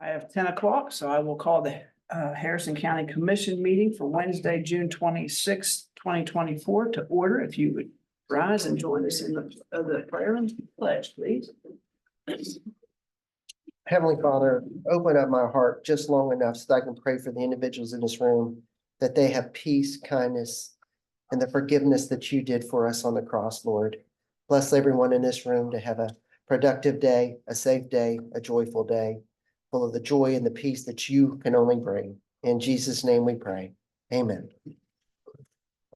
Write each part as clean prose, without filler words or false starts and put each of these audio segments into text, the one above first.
I have 10 o'clock, so I will call the Harrison County Commission meeting for Wednesday, June 26th, 2024 to order. If you would rise and join us in the prayer and pledge, please. Heavenly Father, open up my heart just long enough so that I can pray for the individuals in this room, that they have peace, kindness, and the forgiveness that you did for us on the cross, Lord. Bless everyone in this room to have a productive day, a safe day, a joyful day, full of the joy and the peace that you can only bring. In Jesus' name we pray. Amen.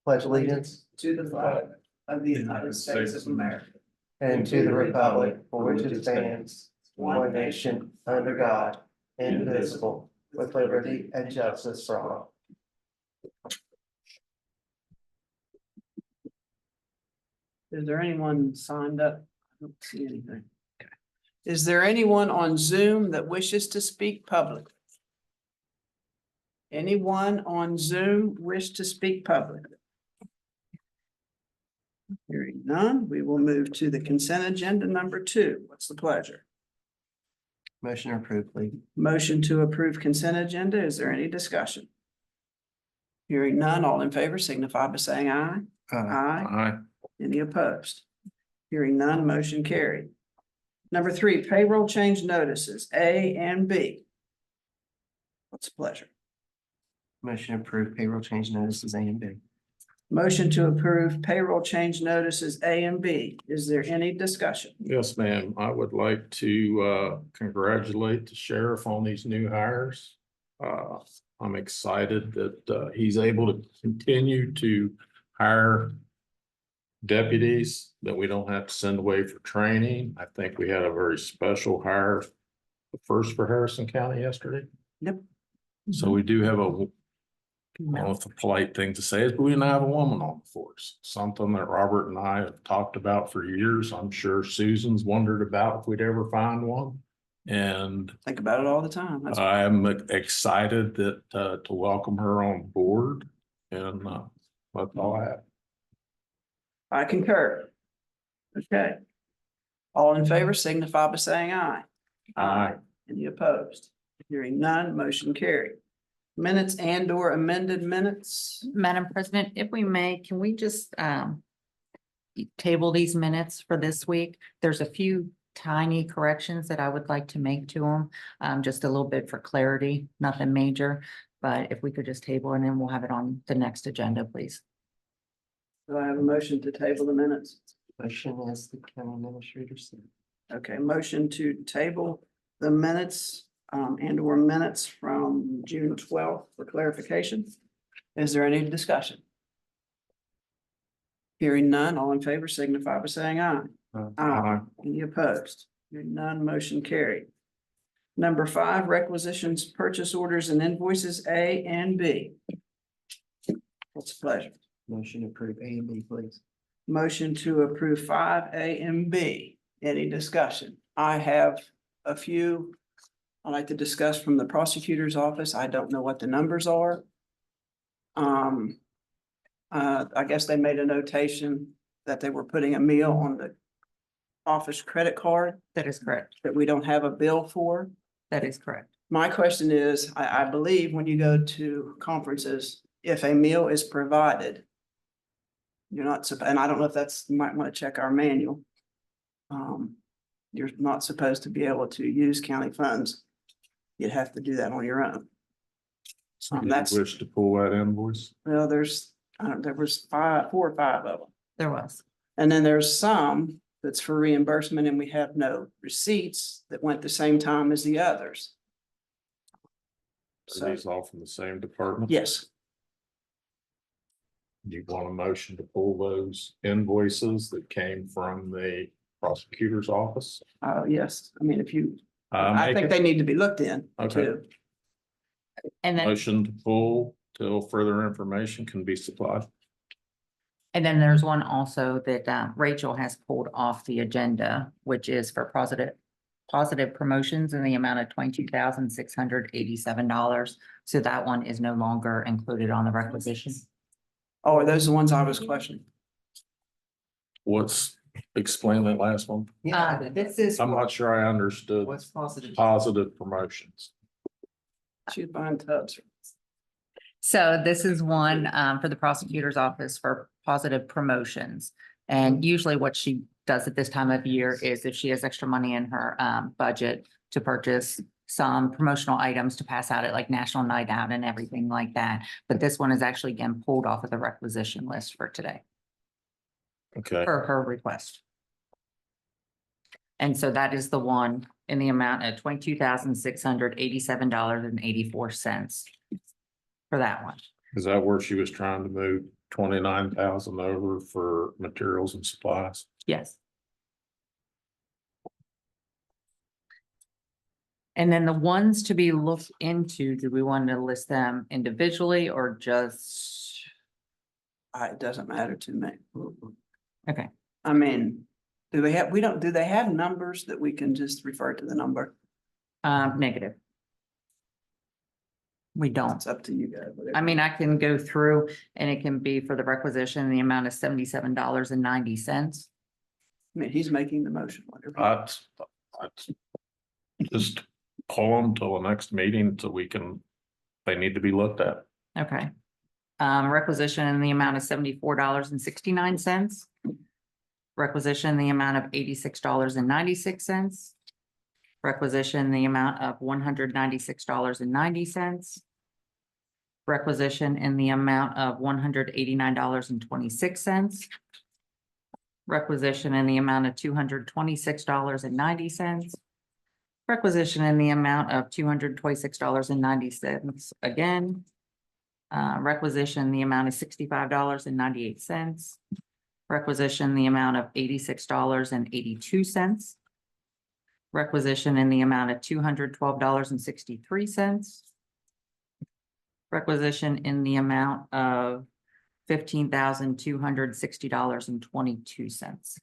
Pledge allegiance To the flag of the United States of America and to the republic for which it stands, one nation, under God, indivisible, with liberty and justice for all. Is there anyone signed up? I don't see anything. Okay. Is there anyone on Zoom that wishes to speak publicly? Anyone on Zoom wish to speak publicly? Hearing none, we will move to the consent agenda number 2. What's the pleasure? Motion approved, please. Motion to approve consent agenda. Is there any discussion? Hearing none, all in favor signify by saying aye. Aye. Any opposed? Hearing none, motion carried. Number 3, payroll change notices, A and B. What's the pleasure? Motion approved payroll change notices A and B. Motion to approve payroll change notices A and B. Is there any discussion? Yes, ma'am. I would like to congratulate the sheriff on these new hires. I'm excited that he's able to continue to hire deputies that we don't have to send away for training. I think we had a very special hire, the first for Harrison County yesterday. Yep. So we do have I don't know if the polite thing to say is, but we didn't have a woman on the force. Something that Robert and I have talked about for years. I'm sure Susan's wondered about if we'd ever find one. And Think about it all the time. That's I'm excited that to welcome her on board, and that's all I have. I concur. Okay. All in favor signify by saying aye. Aye. Any opposed? Hearing none, motion carried. Minutes and or amended minutes. Madam President, if we may, can we just table these minutes for this week? There's a few tiny corrections that I would like to make to them, just a little bit for clarity, nothing major. But if we could just table and then we'll have it on the next agenda, please. Do I have a motion to table the minutes? Motion as the county administrator said. Okay, motion to table the minutes and or minutes from June 12th for clarification. Is there any discussion? Hearing none, all in favor signify by saying aye. Aye. Any opposed? Hearing none, motion carried. Number 5, requisitions, purchase orders and invoices A and B. What's the pleasure? Motion approved A and B, please. Motion to approve 5A and B. Any discussion? I have a few I'd like to discuss from the prosecutor's office. I don't know what the numbers are. I guess they made a notation that they were putting a meal on the office credit card That is correct. that we don't have a bill for. That is correct. My question is, I believe when you go to conferences, if a meal is provided, you're not, and I don't know if that's, you might want to check our manual. You're not supposed to be able to use county funds. You'd have to do that on your own. So do That's- you wish to pull that invoice? Well, there was 4 or 5 of them. There was. And then there's some that's for reimbursement and we have no receipts that went the same time as the others. Are So, these all from the same department? yes, Do you want a motion to pull those invoices that came from the prosecutor's office? yes. I mean, if you, I Make think it they need to be looked in Okay. too. And then, motion to pull till further information can be supplied. and then there's one also that Rachel has pulled off the agenda, which is for positive promotions in the amount of $22,687. So that one is no longer included on the requisition. Oh, are those the ones I was questioning? What's explain that last one? This is. I'm not sure I understood What's positive? positive promotions. She's buying tubs. So this is one for the prosecutor's office for positive promotions. And usually what she does at this time of year is if she has extra money in her budget to purchase some promotional items to pass out at like National Night Out and everything like that. But this one is actually again pulled off of the requisition list for today, Okay, for her request. And so that is the one in the amount of $22,687.84 for that one. is that where she was trying to move 29,000 over for materials and supplies? Yes. And then the ones to be looked into, do we want to list them individually or just? It doesn't matter to me. Okay, I mean, do they have numbers that we can just refer to the number? negative. We don't. It's up to you guys. whatever. I mean, I can go through and it can be for the requisition, the amount of $77.90. I mean, he's making the motion, whatever. I'd just pull them till the next meeting so we can, they need to be looked at. Okay. Requisition in the amount of $74.69. Requisition in the amount of $86.96. Requisition in the amount of $196.90. Requisition in the amount of $189.26. Requisition in the amount of $226.90. Requisition in the amount of $226.90 again. Requisition, the amount of $65.98. Requisition, the amount of $86.82. Requisition in the amount of $212.63. Requisition in the amount of $15,260.22.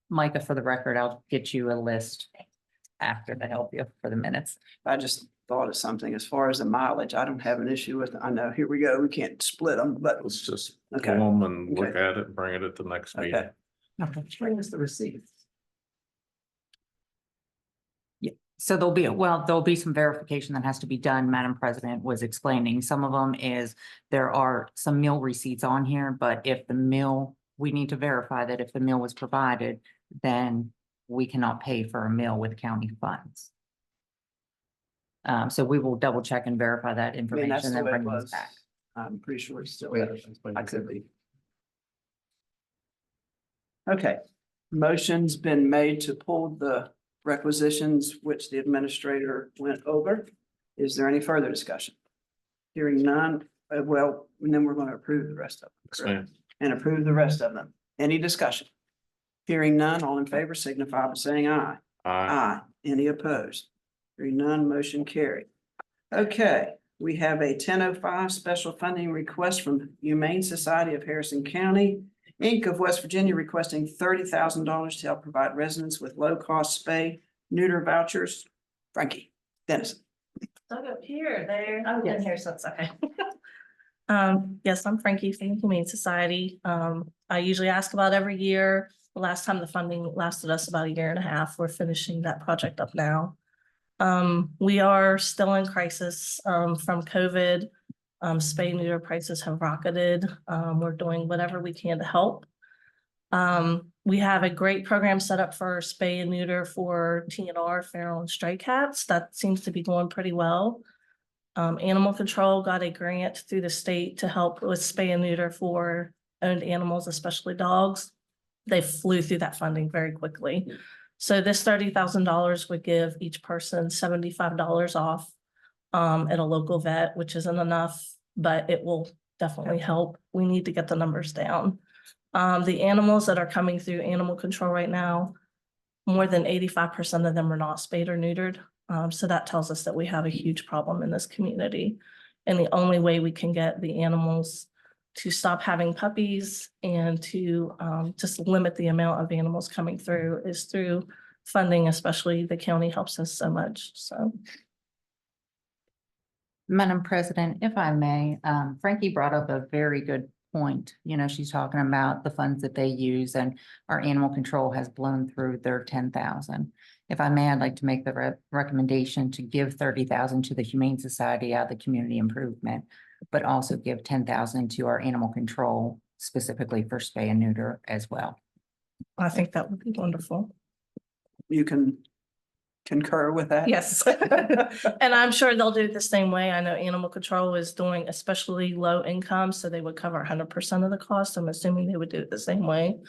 Micah, for the record, I'll get you a list after to help you for the minutes. I just thought of something as far as the mileage. I don't have an issue with, I know, here we go. We can't split them, but Let's just Okay. pull them and look Okay. at it and bring it at the next meeting. okay. Bring us the receipts. So there'll be some verification that has to be done. Madam President was explaining. Some of them is there are some meal receipts on here, but if the meal, we need to verify that if the meal was provided, then we cannot pay for a meal with county funds. So we will double check and verify that I mean, that's information the and way then it bring this was. back. I'm pretty sure it's still. Yeah, there. that's what I you could said. be. Okay, motion's been made to pull the requisitions which the administrator went over. Is there any further discussion? Hearing none, well, and then we're going to approve the rest of Yes, them. ma'am. And approve the rest of them. Any discussion? Hearing none, all in favor signify by saying aye. Aye. Any opposed? Hearing none, motion carried. Okay, we have a 10:05 special funding request from Humane Society of Harrison County, Inc. of West Virginia, requesting $30,000 to help provide residents with low-cost spay neuter vouchers. Frankie Dennison. Stuck up here, there. I've been here since, okay. Yes, I'm Frankie from the Humane Society. I usually ask about every year. The last time the funding lasted us about 1.5 years. We're finishing that project up now. We are still in crisis, from COVID. Spay and neuter prices have rocketed. We're doing whatever we can to help. We have a great program set up for spay and neuter for TNR, feral and stray cats. That seems to be going pretty well. Animal Control got a grant through the state to help with spay and neuter for owned animals, especially dogs. They flew through that funding very quickly. So this $30,000 would give each person $75 off at a local vet, which isn't enough, but it will definitely help. We need to get the numbers down. The animals that are coming through Animal Control right now, more than 85% of them are not spayed or neutered. So that tells us that we have a huge problem in this community. And the only way we can get the animals to stop having puppies and to just limit the amount of animals coming through is through funding, especially the county helps us so much, so. Madam President, if I may, Frankie brought up a very good point, you know, she's talking about the funds that they use and our animal control has blown through their 10,000. If I may, I'd like to make the recommendation to give 30,000 to the Humane Society out of the community improvement, but also give 10,000 to our animal control specifically for spay and neuter as well. I think that would be wonderful. You can concur with that? Yes. And I'm sure they'll do it the same way. I know animal control is doing especially low income, so they would cover 100% of the cost. I'm assuming they would do it the same way.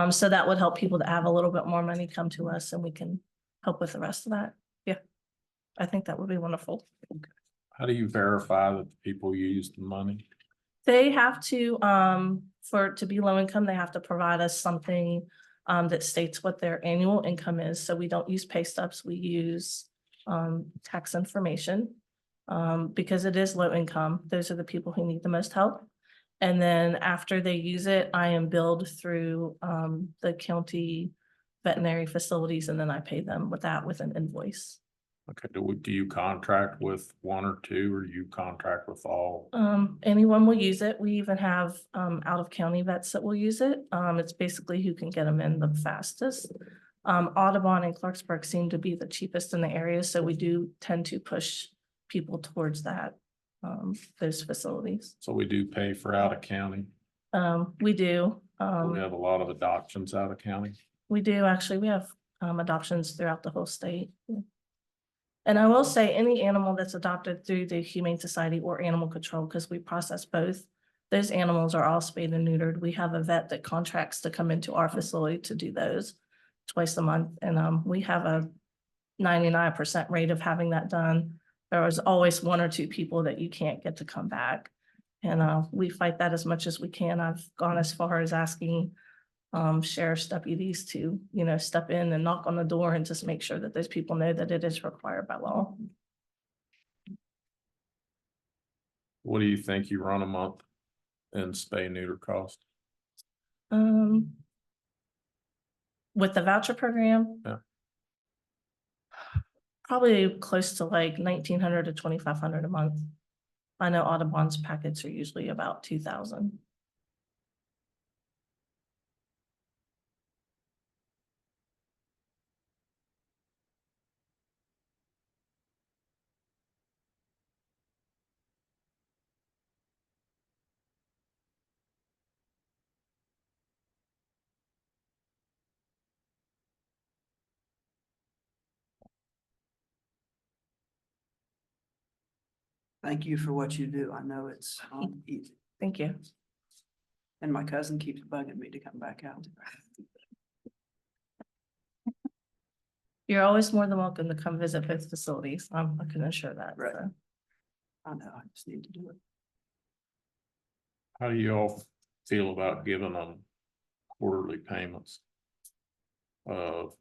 So that would help people to have a little bit more money come to us and we can help with the rest of that. Yeah. I think that would be wonderful. How do you verify that the people use the money? They have to, for it to be low income, they have to provide us something that states what their annual income is. So we don't use pay stubs, we use tax information. Because it is low income, those are the people who need the most help. And then after they use it, I am billed through the county veterinary facilities, and then I pay them with an invoice. Okay, do you contract with one or two, or you contract with all? Anyone will use it. We even have out of county vets that will use it. It's basically who can get them in the fastest. Audubon and Clarksburg seem to be the cheapest in the area, so we do tend to push people towards that, those facilities. So we do pay for out of county. We do. We have a lot of adoptions out of county. We do, actually. We have adoptions throughout the whole state. And I will say any animal that's adopted through the Humane Society or Animal Control, because we process both, those animals are all spayed and neutered. We have a vet that contracts to come into our facility to do those twice a month. And we have a 99% rate of having that done. There was always one or two people that you can't get to come back. And we fight that as much as we can. I've gone as far as asking sheriff's deputies to, you know, step in and knock on the door and just make sure that those people know that it is required by law. What do you think you run a month in spay neuter cost? With the voucher program. Yeah. Probably close to like 1,900 to 2,500 a month. I know Audubon's packets are usually about 2,000. Thank you for what you do. I know it's easy. Thank you. And my cousin keeps bugging me to come back out. You're always more than welcome to come visit both facilities. I can assure that. Right. So. I know, I just need to do it. How do you all feel about giving them quarterly payments? Of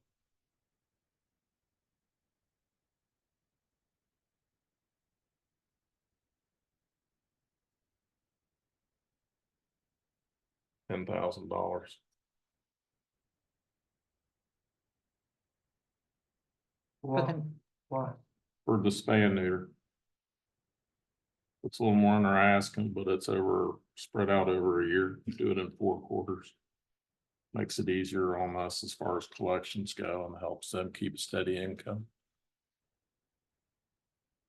$10,000. Why? Why? For the spay and neuter. It's a little more than they're asking, but it's spread out over a year. Do it in 4 quarters. Makes it easier on us as far as collections go and helps them keep a steady income.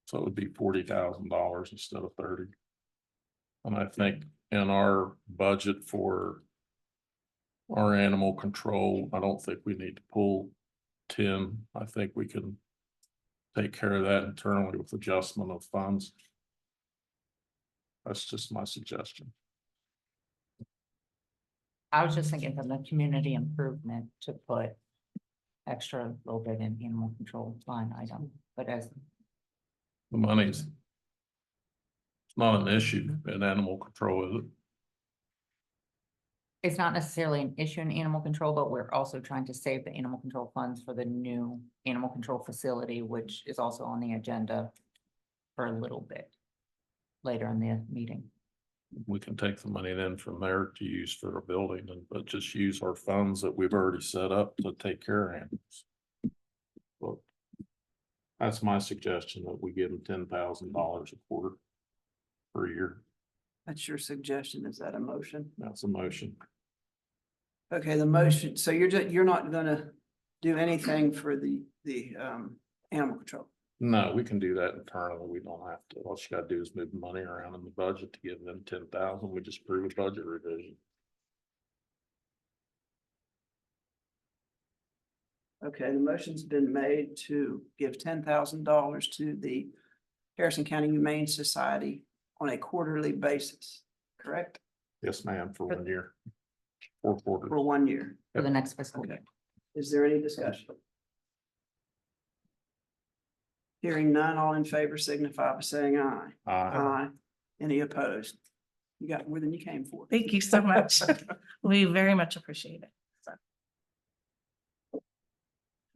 So it would be $40,000 instead of 30. And I think in our budget for our animal control, I don't think we need to pull 10. I think we can take care of that internally with adjustment of funds. That's just my suggestion. I was just thinking from the community improvement to put extra little bit in animal control line item, but as The money's it's not an issue in animal control, is it? it's not necessarily an issue in animal control, but we're also trying to save the animal control funds for the new animal control facility, which is also on the agenda for a little bit later in the meeting. We can take the money then from there to use for a building but just use our funds that we've already set up to take care of animals. Well, that's my suggestion, that we give them $10,000 a quarter per year. What's your suggestion? Is that a motion? That's a motion. Okay, the motion, so you're not gonna do anything for the animal control? No, we can do that internally. We don't have to. All you gotta do is move money around in the budget to give them 10,000. We just approve a budget revision. Okay, the motion's been made to give $10,000 to the Harrison County Humane Society on a quarterly basis, correct? Yes, ma'am, for 1 year. 4 quarters. For 1 year. For the next fiscal Okay. year. Is there any discussion? Hearing none, all in favor signify by saying aye. Aye. Any opposed? You got more than you came for. Thank you so much. We very much appreciate it.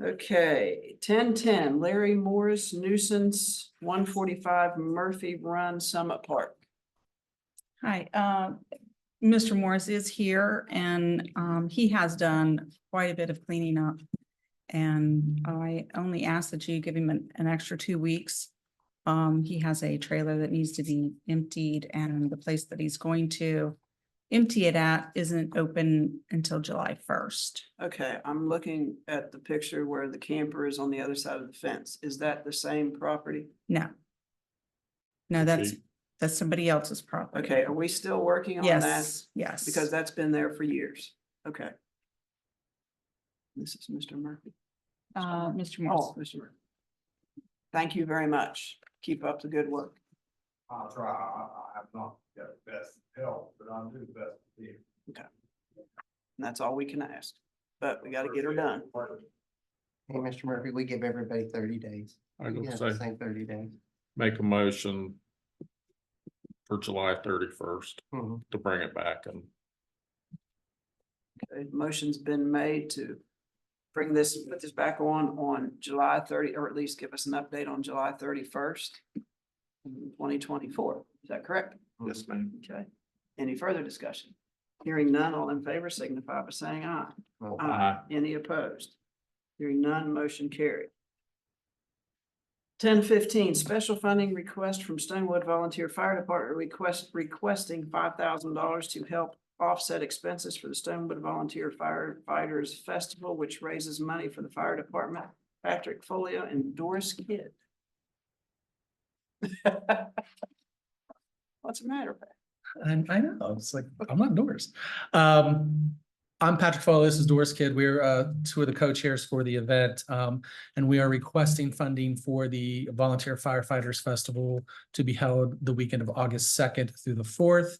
Okay, 1010 Larry Morris nuisance, 145 Murphy Run, Summit Park. Hi, Mr. Morris is here and he has done quite a bit of cleaning up. And I only ask that you give him an extra 2 weeks. He has a trailer that needs to be emptied and the place that he's going to empty it at isn't open until July 1st. Okay, I'm looking at the picture where the camper is on the other side of the fence. Is that the same property? No. No, that's somebody else's property. Okay, are we still working on that? Yes, yes. Because that's been there for years. Okay. This is Mr. Murphy. Mr. Morris. Oh, Mr. Murphy. Thank you very much. Keep up the good work. I'll try. I have not got the best help, but I'll do the best I can. And that's all we can ask, but we gotta get her done. Hey, Mr. Murphy, we give everybody 30 days. I You would have say, the same 30 days. make a motion for July 31st Mhm. to bring it back and Okay, motion's been made to put this back on July 30, or at least give us an update on July 31st. 2024, is that correct? yes, ma'am. Okay, any further discussion? Hearing none, all in favor signify by saying aye. Well, Aye. Any opposed? Hearing none, motion carried. 1015 special funding request from Stonewood Volunteer Fire Department requesting $5,000 to help offset expenses for the Stonewood Volunteer Firefighters Festival, which raises money for the fire department. Patrick Folio and Doris Kidd. What's the matter, Pat? I know, it's like, I'm not Doris. I'm Patrick Foley, this is Doris Kidd. We're two of the co-chairs for the event. And we are requesting funding for the Volunteer Firefighters Festival to be held the weekend of August 2nd through the 4th.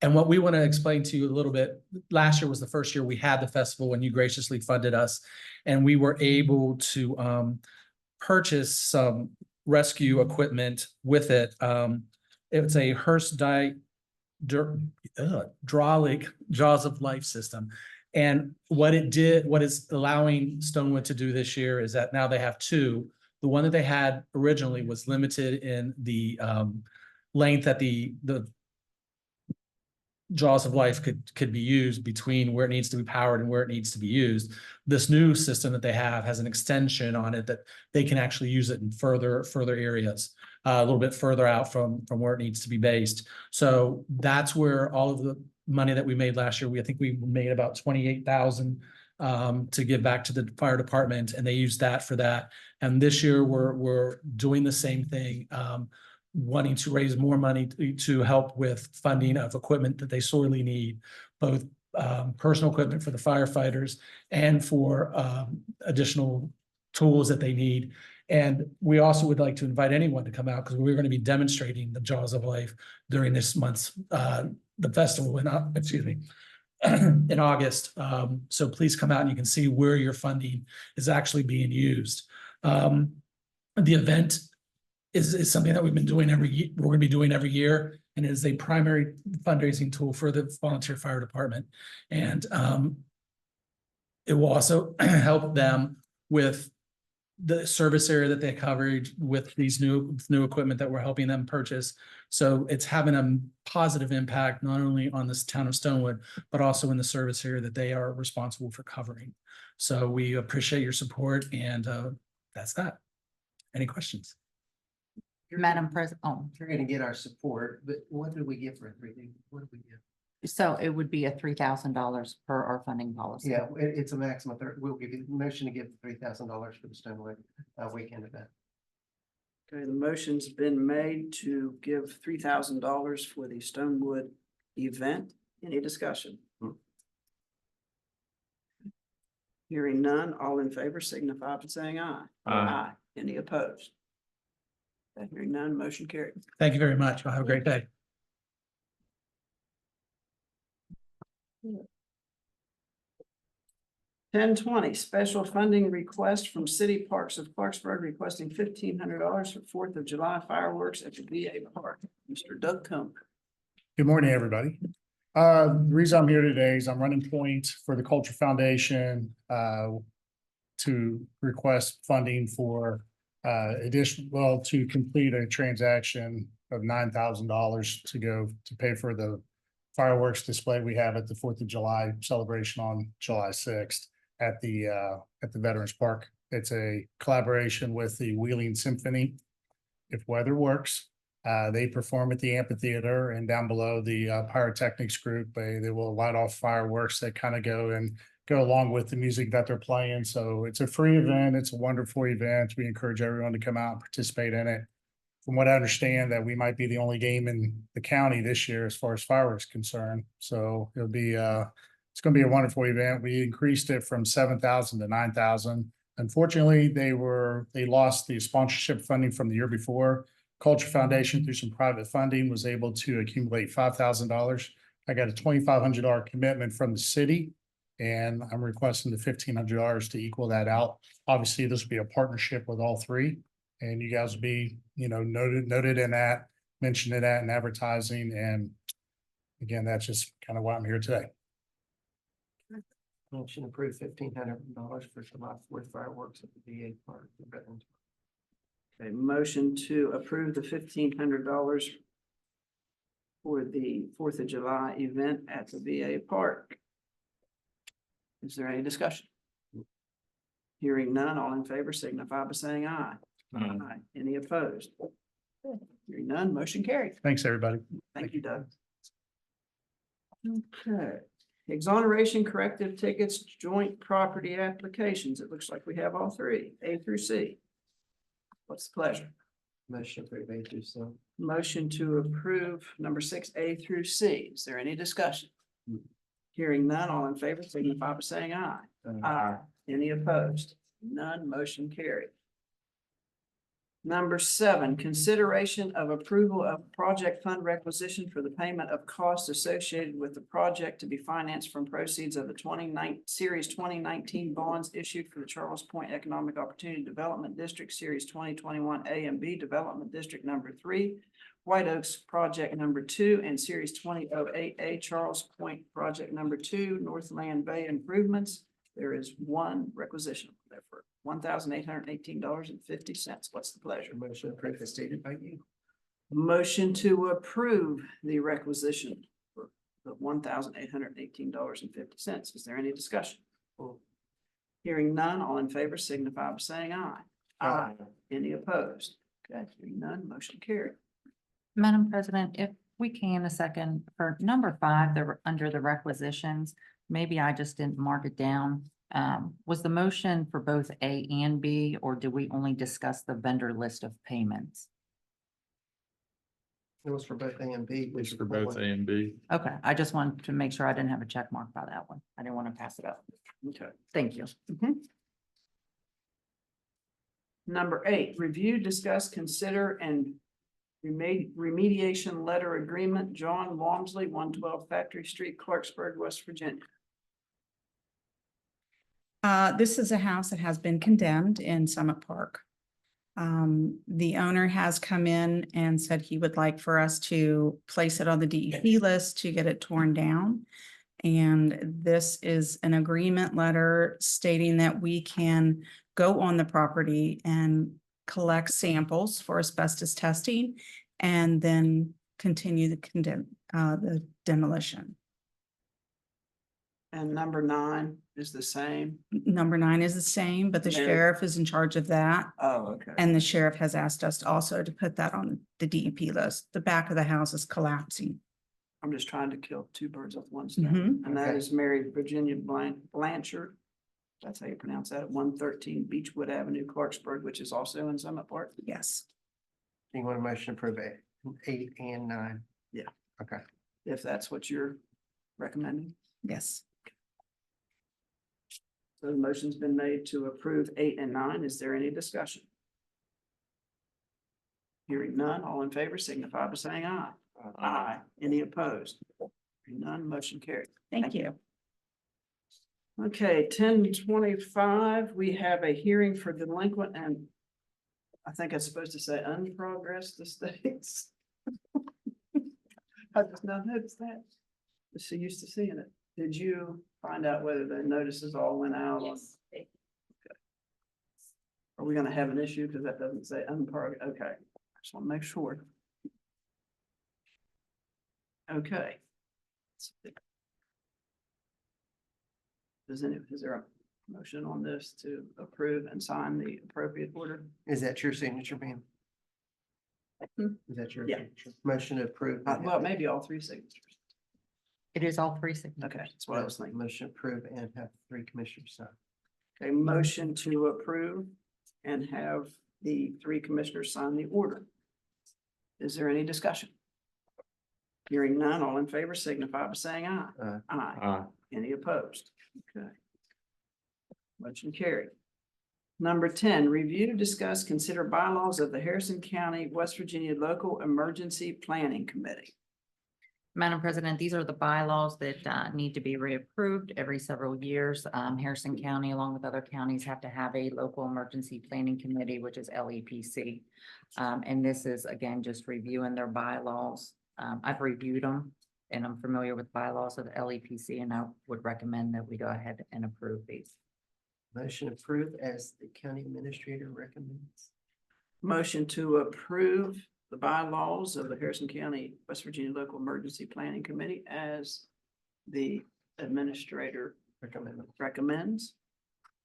And what we want to explain to you a little bit, last year was the first year we had the festival when you graciously funded us. And we were able to purchase some rescue equipment with it. It's a Hurst hydraulic Jaws of Life system. And what is allowing Stonewood to do this year is that now they have two. The one that they had originally was limited in the length that the Jaws of Life could be used between where it needs to be powered and where it needs to be used. This new system that they have has an extension on it that they can actually use it in further areas, a little bit further out from where it needs to be based. So that's where all of the money that we made last year, I think we made about 28,000 to give back to the fire department, and they used that for that. And this year we're doing the same thing. Wanting to raise more money to help with funding of equipment that they sorely need, both personal equipment for the firefighters and for additional tools that they need. And we also would like to invite anyone to come out because we're going to be demonstrating the Jaws of Life during this month's the festival in in August. So please come out and you can see where your funding is actually being used. The event is something that we've been doing every year. We're going to be doing every year, and it is a primary fundraising tool for the volunteer fire department. And it will also help them with the service area that they covered with these new equipment that we're helping them purchase. So it's having a positive impact, not only on this town of Stonewood, but also in the service area that they are responsible for covering. So we appreciate your support, and that's that. Any questions? Madam President, oh, You're gonna get our support, but what did we get for everything? What did we get? so it would be a $3,000 per our funding policy. Yeah, it's a maximum, we'll give you, motion to give $3,000 for the Stonewood weekend event. Okay, the motion's been made to give $3,000 for the Stonewood event. Any discussion? Hearing none, all in favor signify by saying aye. Aye. Any opposed? Okay, hearing none, motion carried. Thank you very much. Have a great day. Ten twenty, special funding request from City Parks of Clarksburg requesting $1,500 for 4th of July fireworks at the VA Park. Mr. Doug Comer. Good morning, everybody. The reason I'm here today is I'm running point for the Culture Foundation to request funding for to complete a transaction of $9,000 to go to pay for the fireworks display we have at the 4th of July celebration on July 6th at the Veterans Park. It's a collaboration with the Wheeling Symphony. If weather works, they perform at the amphitheater, and down below the pyrotechnics group, they will light off fireworks that kind of go along with the music that they're playing. So it's a free event. It's a wonderful event. We encourage everyone to come out and participate in it. From what I understand, that we might be the only game in the county this year as far as fireworks concerned. So it'll be it's going to be a wonderful event. We increased it from 7,000 to 9,000. Unfortunately, they lost the sponsorship funding from the year before. Culture Foundation, through some private funding, was able to accumulate $5,000. I got a $2,500 commitment from the city, and I'm requesting the $1,500 to equal that out. Obviously, this will be a partnership with all three, and you guys will be, noted in that, mentioned in that in advertising. And again, that's just kind of why I'm here today. Motion approved $1,500 for July 4th fireworks at the VA Park. A motion to approve the $1,500 for the 4th of July event at the VA Park. Is there any discussion? Hearing none, all in favor signify by saying aye. Aye. Any opposed? Hearing none, motion carried. Thanks, everybody. Thank you, Doug. Okay, exoneration corrective tickets, joint property applications. It looks like we have all three, A through C. What's the pleasure? Motion approved A through C. Motion to approve number 6, A through C. Is there any discussion? Hearing none, all in favor signify by saying aye. Aye. Any opposed? None, motion carried. Number 7, consideration of approval of project fund requisition for the payment of costs associated with the project to be financed from proceeds of the Series 2019 bonds issued for the Charles Point Economic Opportunity Development District, Series 2021 A and B Development District number 3, White Oaks Project number 2, and Series 2008A Charles Point Project number 2, Northland Bay Improvements. There is one requisition there for $1,818.50. What's the pleasure? Motion approved as stated by you. Motion to approve the requisition for the $1,818.50. Is there any discussion? Hearing none, all in favor signify by saying aye. Aye. Any opposed? Okay, hearing none, motion carried. Madam President, if we can a second, for number 5, under the requisitions, maybe I just didn't mark it down. Was the motion for both A and B, or did we only discuss the vendor list of payments? It was for both A and B. It's for both A and B. Okay, I just wanted to make sure I didn't have a check mark by that one. I didn't want to pass it up. Okay. Thank you. Number 8, review, discuss, consider, and remediation letter agreement, John Walmsley, 112 Factory Street, Clarksburg, West Virginia. This is a house that has been condemned in Summit Park. The owner has come in and said he would like for us to place it on the DEP list to get it torn down. And this is an agreement letter stating that we can go on the property and collect samples for asbestos testing and then continue the demolition. And number 9 is the same. Number 9 is the same, but the Mary. sheriff is in charge of that. Oh, okay. And the sheriff has asked us also to put that on the DEP list. The back of the house is collapsing. I'm just trying to kill two birds with one stone. Mhm. And that Okay. is Mary Virginia Blanchard. That's how you pronounce that, at 113 Beechwood Avenue, Clarksburg, which is also in Summit Park. Yes. You want a motion to approve 8 and 9? Yeah. Okay. If that's what you're recommending. Yes. So the motion's been made to approve 8 and 9. Is there any discussion? Hearing none, all in favor signify by saying aye. Aye. Any opposed? Hearing none, motion carried. Thank you. Okay, 10:25, we have a hearing for delinquent and I think it's supposed to say unprogressed estates. I just now noticed that. So used to seeing it. Did you find out whether the notices all went out? Okay. Are we gonna have an issue? Because that doesn't say unprogressed. Okay, I just want to make sure. Okay. Is there a motion on this to approve and sign the appropriate order? Is that your signature, ma'am? Hmm. Is that your? Yeah. signature? Motion to approve. Well, maybe all 3 signatures. It is all 3 signatures. Okay, that's what I was thinking. Motion approve and have 3 commissioners sign. A motion to approve and have the 3 commissioners sign the order. Is there any discussion? Hearing none, all in favor signify by saying aye. Aye. Any opposed? Okay. Motion carried. Number 10, review, discuss, consider bylaws of the Harrison County, West Virginia Local Emergency Planning Committee. Madam President, these are the bylaws that need to be reapproved every several years. Harrison County, along with other counties, have to have a local emergency planning committee, which is LEPC. And this is, again, just reviewing their bylaws. I've reviewed them and I'm familiar with bylaws of the LEPC, and I would recommend that we go ahead and approve these. Motion approved as the county administrator recommends. Motion to approve the bylaws of the Harrison County, West Virginia Local Emergency Planning Committee as the administrator Recommend. recommends.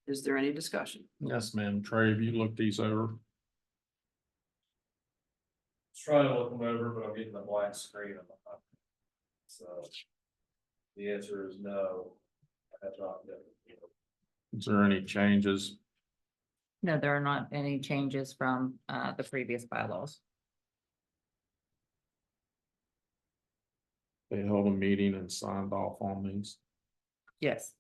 Is there any discussion? Yes, ma'am. Trey, have you looked these over? Trying to look them over, but I'm getting the blank screen on my. So. The answer is no. I have not done it. Is there any changes? No, there are not any changes from the previous bylaws. They held a meeting and signed off on these. Yes.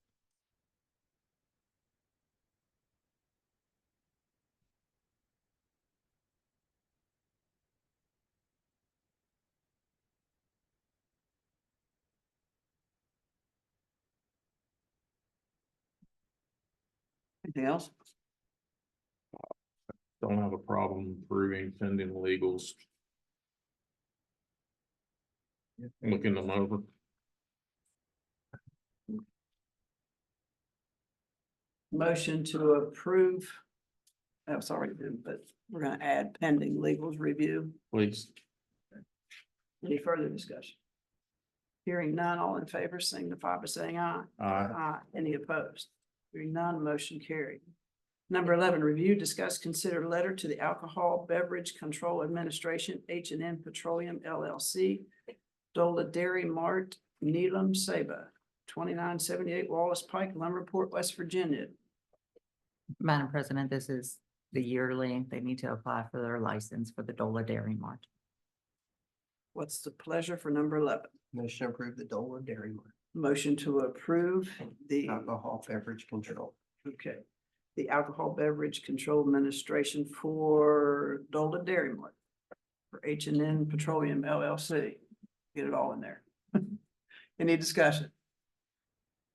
Anything else? Don't have a problem approving pending legals. Looking them over. Motion to approve. That was already been, but we're gonna add pending legals review. Please. Any further discussion? Hearing none, all in favor signify by saying aye. Aye. Any opposed? Hearing none, motion carried. Number 11, review, discuss, consider letter to the Alcohol Beverage Control Administration, H&N Petroleum LLC, Dola Dairy Mart, Neelam Saba, 2978 Wallace Pike, Lumberport, West Virginia. Madam President, this is the yearly, they need to apply for their license for the Dola Dairy Mart. What's the pleasure for number 11? Motion approved the Dola Dairy Mart. Motion to approve the, Alcohol beverage control. okay, the Alcohol Beverage Control Administration for Dola Dairy Mart for H&N Petroleum LLC. Get it all in there. Any discussion?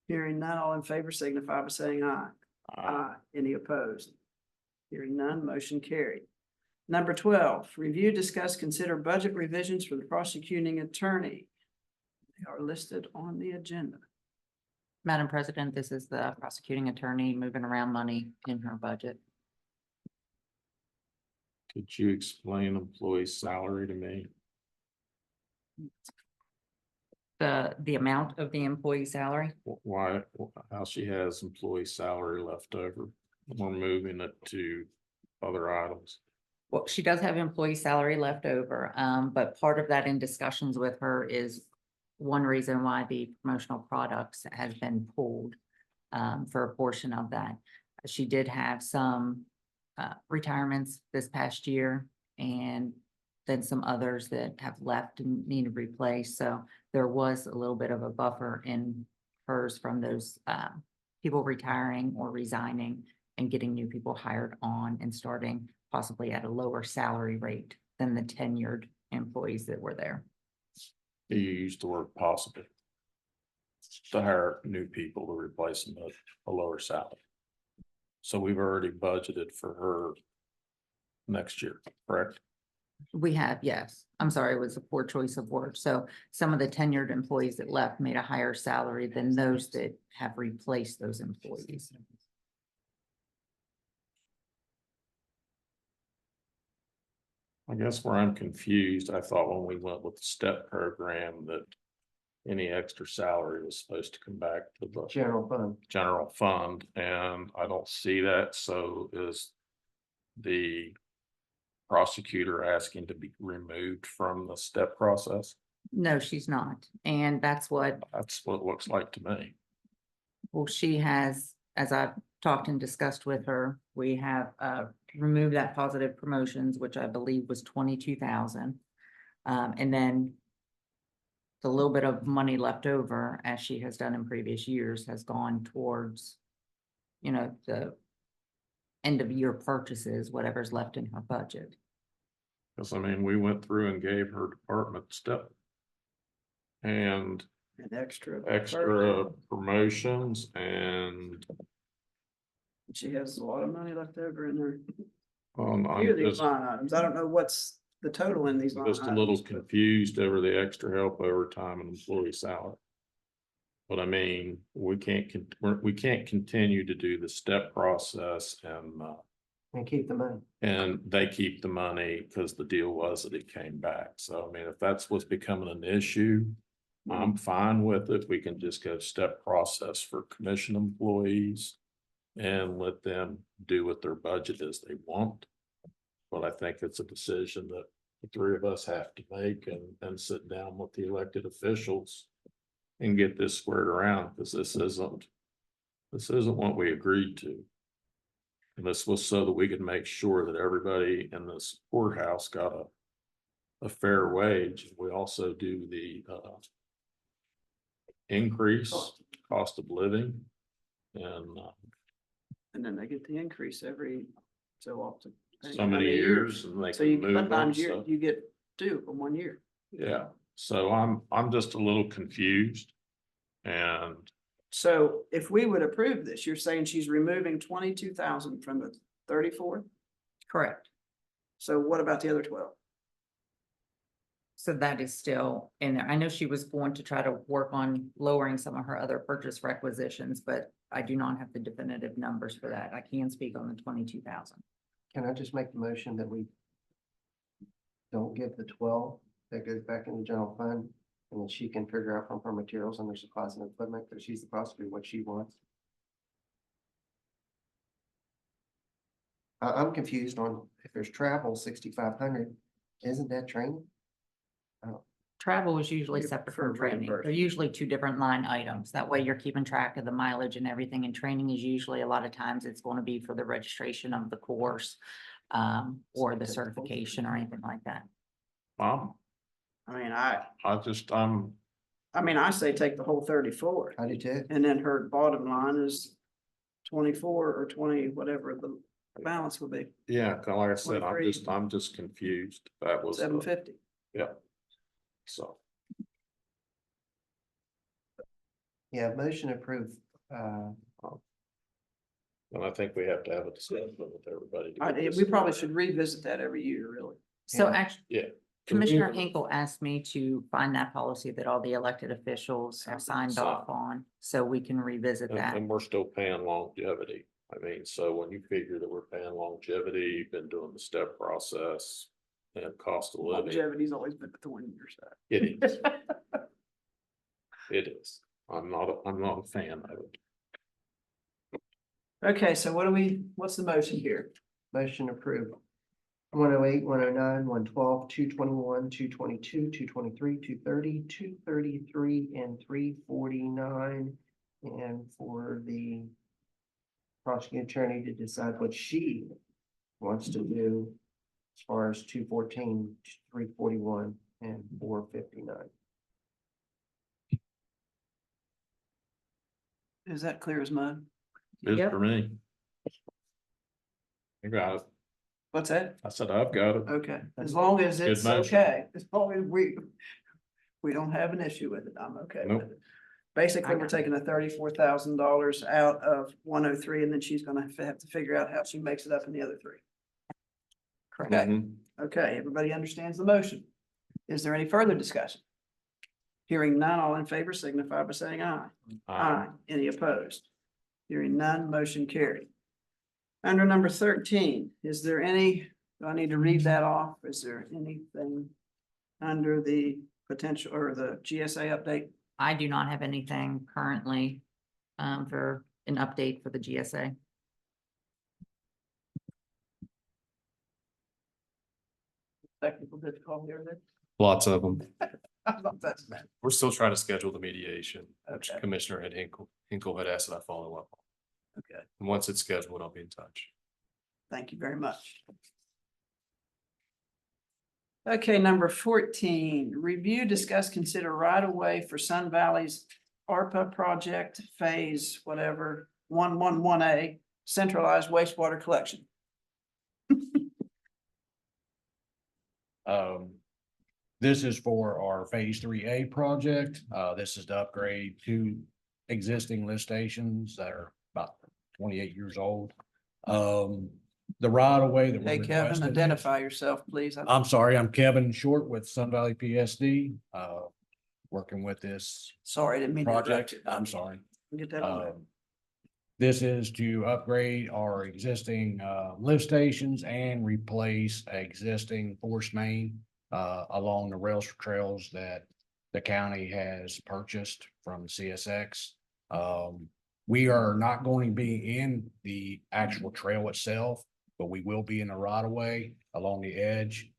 Hearing none, all in favor signify by saying aye. Aye. Any opposed? Hearing none, motion carried. Number 12, review, discuss, consider budget revisions for the prosecuting attorney. They are listed on the agenda. Madam President, this is the prosecuting attorney moving around money in her budget. Could you explain employee salary to me? the amount of the employee salary. Why, how she has employee salary left over. We're moving it to other items. Well, she does have employee salary left over, but part of that in discussions with her is one reason why the promotional products has been pulled for a portion of that. She did have some retirements this past year and then some others that have left and need replaced. So there was a little bit of a buffer in hers from those people retiring or resigning and getting new people hired on and starting possibly at a lower salary rate than the tenured employees that were there. You used the word possible. To hire new people to replace them at a lower salary. So we've already budgeted for her next year, correct? We have, yes. I'm sorry, it was a poor choice of words. So some of the tenured employees that left made a higher salary than those that have replaced those employees. I guess where I'm confused, I thought when we went with the step program that any extra salary was supposed to come back to the General fund. general fund, and I don't see that. So is the prosecutor asking to be removed from the step process? No, she's not. And that's what, That's what it looks like to me. well, she has, as I've talked and discussed with her, we have removed that positive promotions, which I believe was 22,000. And then the little bit of money left over, as she has done in previous years, has gone towards, you know, the end of year purchases, whatever's left in her budget. Because I mean, we went through and gave her department step and An extra. extra promotions, and She has a lot of money left over in her. I'm Few of these just, line items. I don't know what's the total in these line just a little items, but confused over the extra help overtime and employee salary. But I mean, we can't continue to do the step process And keep the money. and they keep the money because the deal was that it came back. So I mean, if that's what's becoming an issue, I'm fine with it. We can just go step process for commission employees and let them do what their budget is they want. But I think it's a decision that the three of us have to make and sit down with the elected officials and get this squared around, because this isn't what we agreed to. And this was so that we could make sure that everybody in this courthouse got a fair wage. We also do the increase cost of living and then they get the increase every so often. so many years. And they So you, can move sometimes them, so- you get two from 1 year. Yeah, so I'm just a little confused. And So if we would approve this, you're saying she's removing 22,000 from the 34? Correct. So what about the other 12? So that is still in there. I know she was going to try to work on lowering some of her other purchase requisitions, but I do not have the definitive numbers for that. I can speak on the 22,000. Can I just make the motion that we don't give the 12 that goes back in the general fund? And then she can figure out from her materials and their supplies and equipment, because she's the prosecutor, what she wants. I'm confused on if there's travel, 6,500, isn't that training? Travel is usually Yeah, separate for from training. They're reimbursement. usually two different line items. That way you're keeping track of the mileage and everything. And training is usually, a lot of times, it's going to be for the registration of the course or the certification or anything like that. I I say take the whole 34. I do too. And then her bottom line is 24 or 20, whatever the balance will be, yeah, kind of like I said, 23. I'm just confused. That was, 750. yeah. So, Yeah, motion approved. and I think we have to have a discussion with everybody. to get this We probably squared. should revisit that every year, really. So Yeah. actually, Yeah. Commissioner Hinkle asked me to find that policy that all the elected officials have signed So- off on, so we can revisit And, that. and we're still paying longevity. I mean, so when you figure that we're paying longevity, you've been doing the step process and cost of living. Longevity's always been the thorn in your side. It is. It is. I'm not a fan of it. Okay, so what's the motion here? Motion approved. 108, 109, 112, 221, 222, 223, 230, 233, and 349. And for the prosecuting attorney to decide what she wants to do as far as 214, 341, and 459. Is that clear as mud? It's Yep. for me. You got it. What's that? I said, I've got it. Okay, as long as Good it's motion. okay, as long as we don't have an issue with it, I'm okay with Nope. it. Basically, we're taking the $34,000 out of 103, and then she's gonna have to figure out how she makes it up in the other three. Okay, Mhm. okay, everybody understands the motion. Is there any further discussion? Hearing none, all in favor signify by saying aye. Aye. Any opposed? Hearing none, motion carried. Under number 13, is there any, do I need to read that off? Is there anything under the potential or the GSA update? I do not have anything currently for an update for the GSA. Technical difficulty or that? Lots of them. I thought that's bad. We're still trying to schedule the mediation, which Okay. Commissioner Hinkle had asked that I follow up on. Okay, And once it's scheduled, I'll be in touch. thank you very much. Okay, number 14, review, discuss, consider right of way for Sun Valley's ARPA project phase, whatever, 111A, centralized wastewater collection. This is for our Phase 3A project. This is to upgrade two existing lift stations that are about 28 years old. The right of way that we're Hey, Kevin, requesting. identify yourself, please. I'm sorry, I'm Kevin Short with Sun Valley PSD, working with this Sorry, didn't mean to interrupt project. you. I'm sorry. Get that on there. This is to upgrade our existing lift stations and replace existing force main along the rail trails that the county has purchased from CSX. We are not going to be in the actual trail itself, but we will be in the right of way along the edge.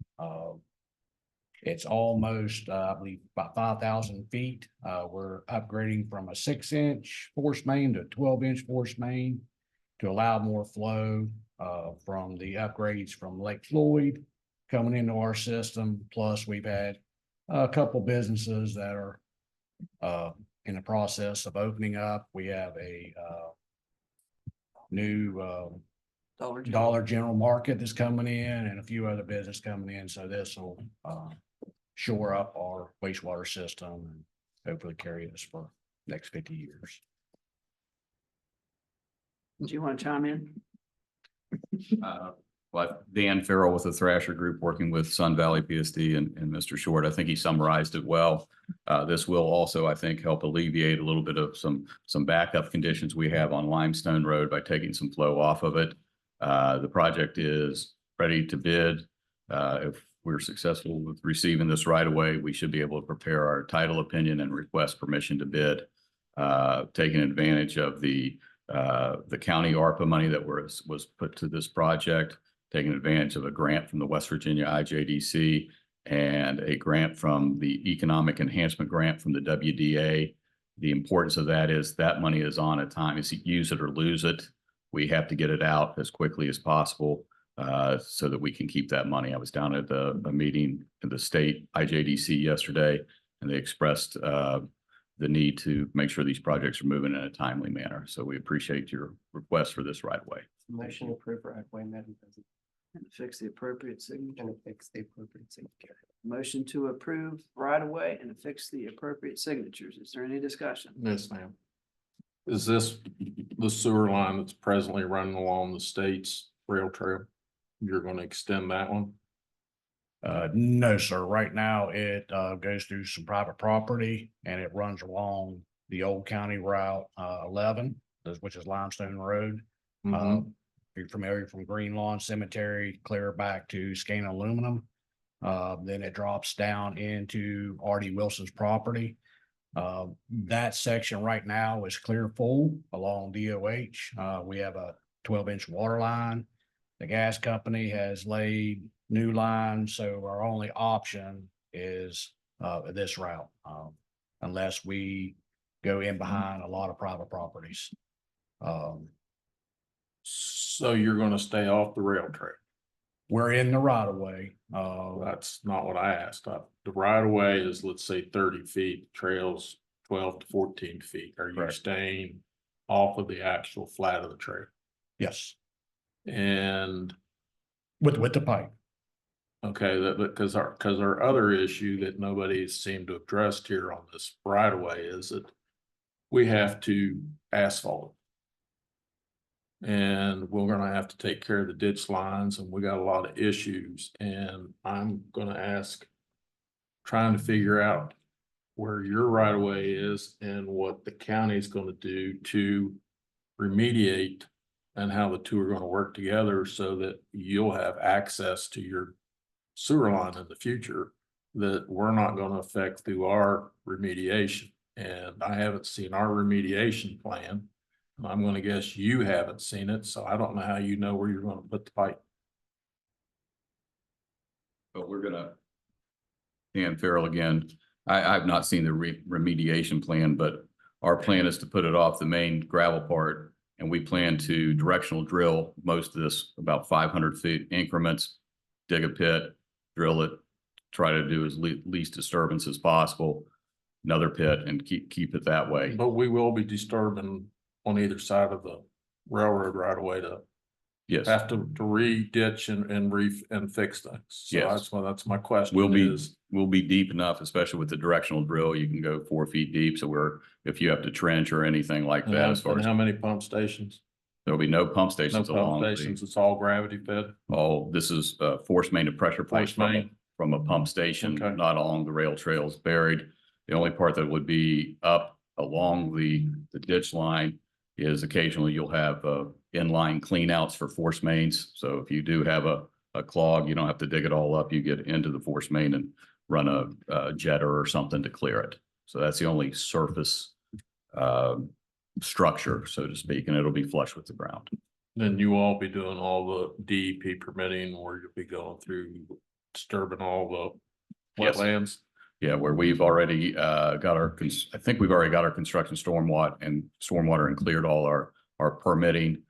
It's almost, I believe, about 5,000 feet. We're upgrading from a 6-inch force main to a 12-inch force main to allow more flow from the upgrades from Lake Floyd coming into our system. Plus, we've had a couple businesses that are in the process of opening up. We have a new Dollar General Market that's coming in and a few other business coming in. So this will shore up our wastewater system and hopefully carry us for the next 50 years. Do you want to chime in? But Dan Farrell with the Thrasher Group, working with Sun Valley PSD and Mr. Short. I think he summarized it well. This will also, I think, help alleviate a little bit of some backup conditions we have on Limestone Road by taking some flow off of it. The project is ready to bid. If we're successful with receiving this right away, we should be able to prepare our title opinion and request permission to bid, taking advantage of the county ARPA money that was put to this project, taking advantage of a grant from the West Virginia IJDC and a grant from the Economic Enhancement Grant from the WDA. The importance of that is that money is on a time. It's use it or lose it. We have to get it out as quickly as possible so that we can keep that money. I was down at a meeting in the state IJDC yesterday, and they expressed the need to make sure these projects are moving in a timely manner. So we appreciate your request for this right away. Motion approved right away, Madam President, And fix the appropriate signature. and affix the appropriate signature. Motion to approve right away and affix the appropriate signatures. Is there any discussion? Yes, ma'am. Is this the sewer line that's presently running along the state's rail trail? You're going to extend that one? No, sir. Right now, it goes through some private property and it runs along the old county route 11, which is Limestone Road. Mhm. If you're familiar from Green Lawn Cemetery, clear back to Scana Aluminum. Then it drops down into Artie Wilson's property. That section right now is clear full along DOH. We have a 12-inch water line. The gas company has laid new lines, so our only option is this route. Unless we go in behind a lot of private properties. So you're gonna stay off the rail trail? We're in the right of way. That's not what I asked. The right of way is, let's say 30 feet, trails 12 to 14 feet. Are you Correct. staying off of the actual flat of the trail? Yes, And, with the pipe. okay, that, because our other issue that nobody seemed to address here on this right of way is that we have to asphalt it. And we're gonna have to take care of the ditch lines, and we got a lot of issues, and I'm gonna ask, trying to figure out where your right of way is and what the county's gonna do to remediate, and how the two are gonna work together so that you'll have access to your sewer line in the future that we're not gonna affect through our remediation. And I haven't seen our remediation plan. I'm gonna guess you haven't seen it, so I don't know how you know where you're gonna put the pipe. But we're gonna. Dan Farrell again, I've not seen the remediation plan, but our plan is to put it off the main gravel part. And we plan to directional drill most of this, about 500 feet increments, dig a pit, drill it, try to do as least disturbance as possible. Another pit and keep it that way. But we will be disturbing on either side of the railroad right away to Yes, have to re-ditch and fix things. So Yes. that's my question we'll be deep enough, especially with the directional drill. You can go 4 feet deep. So if you have to trench or anything like and that, as far as how many pump stations? there'll be no pump No stations pump along stations, it's all gravity fed. this is force main to pressure Force point main. from a pump station, Okay. not along the rail trails buried. The only part that would be up along the ditch line is occasionally you'll have inline cleanouts for force mains. So if you do have a clog, you don't have to dig it all up. You get into the force main and run a jetter or something to clear it. So that's the only surface structure, so to speak, and it'll be flush with the ground. Then you all be doing all the DEP permitting, where you'll be going through disturbing all the Yes. wetlands. Yeah, where we've already got I think we've already got our construction stormwater and cleared all our permitting.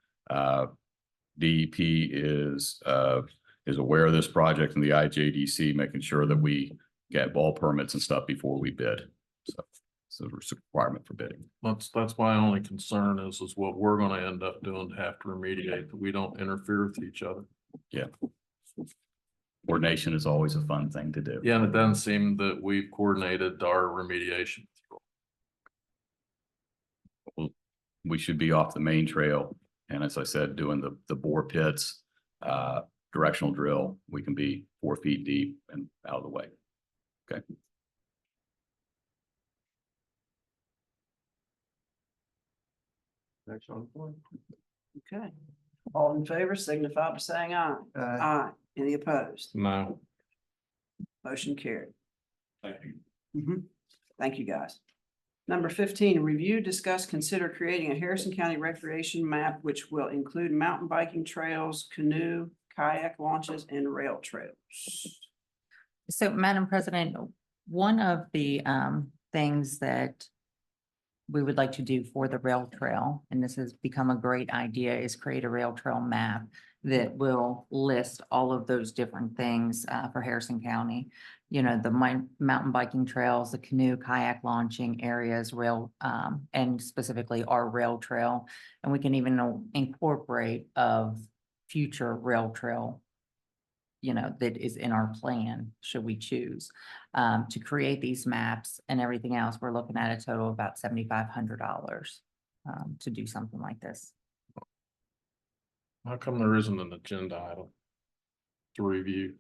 DEP is aware of this project, and the IJDC making sure that we get all permits and stuff before we bid. So it's a requirement for bidding. That's my only concern is what we're gonna end up doing to have to remediate, that we don't interfere with each other. Coordination is always a fun thing to do. Yeah, and it doesn't seem that we've coordinated our remediation. We should be off the main trail. And as I said, doing the bore pits, directional drill, we can be 4 feet deep and out of the way. Okay. Okay, all in favor signify by saying aye. Aye. Any opposed? No. Motion carried. Thank you. Thank you, guys. Number 15, review, discuss, consider creating a Harrison County recreation map, which will include mountain biking trails, canoe, kayak launches, and rail trails. So, Madam President, one of the things that we would like to do for the rail trail, and this has become a great idea, is create a rail trail map that will list all of those different things for Harrison County. You know, the mountain biking trails, the canoe, kayak launching areas, rail, and specifically our rail trail. And we can even incorporate of future rail trail, you know, that is in our plan, should we choose to create these maps and everything else. We're looking at a total of about $7,500 to do something like this. How come there isn't an agenda item to review?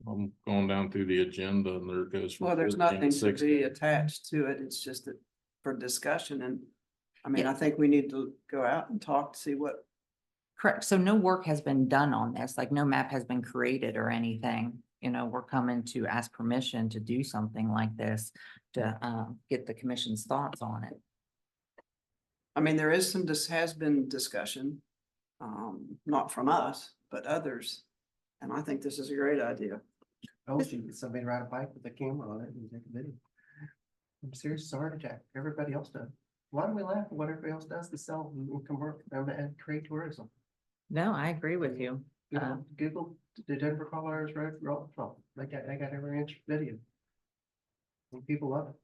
I'm going down through the agenda and there it goes. from Well, there's 14 nothing to 16. be attached to it. It's just that for discussion, and I mean, I think we need to go out and talk to see what. Correct. So no work has been done on this, like no map has been created or anything. you know, we're coming to ask permission to do something like this to, get the commission's thoughts on it. I mean, there is has been discussion, not from us, but others. And I think this is a great idea. I wish you could somebody ride a bike with a camera on it and take a video. I'm serious, it's a heart attack. Everybody else does. Why do we laugh at what everybody else does to sell and convert and create tourism? No, I agree with you. Google the Denver Colorado's Road Roll Patrol. They got every inch video. And people love it.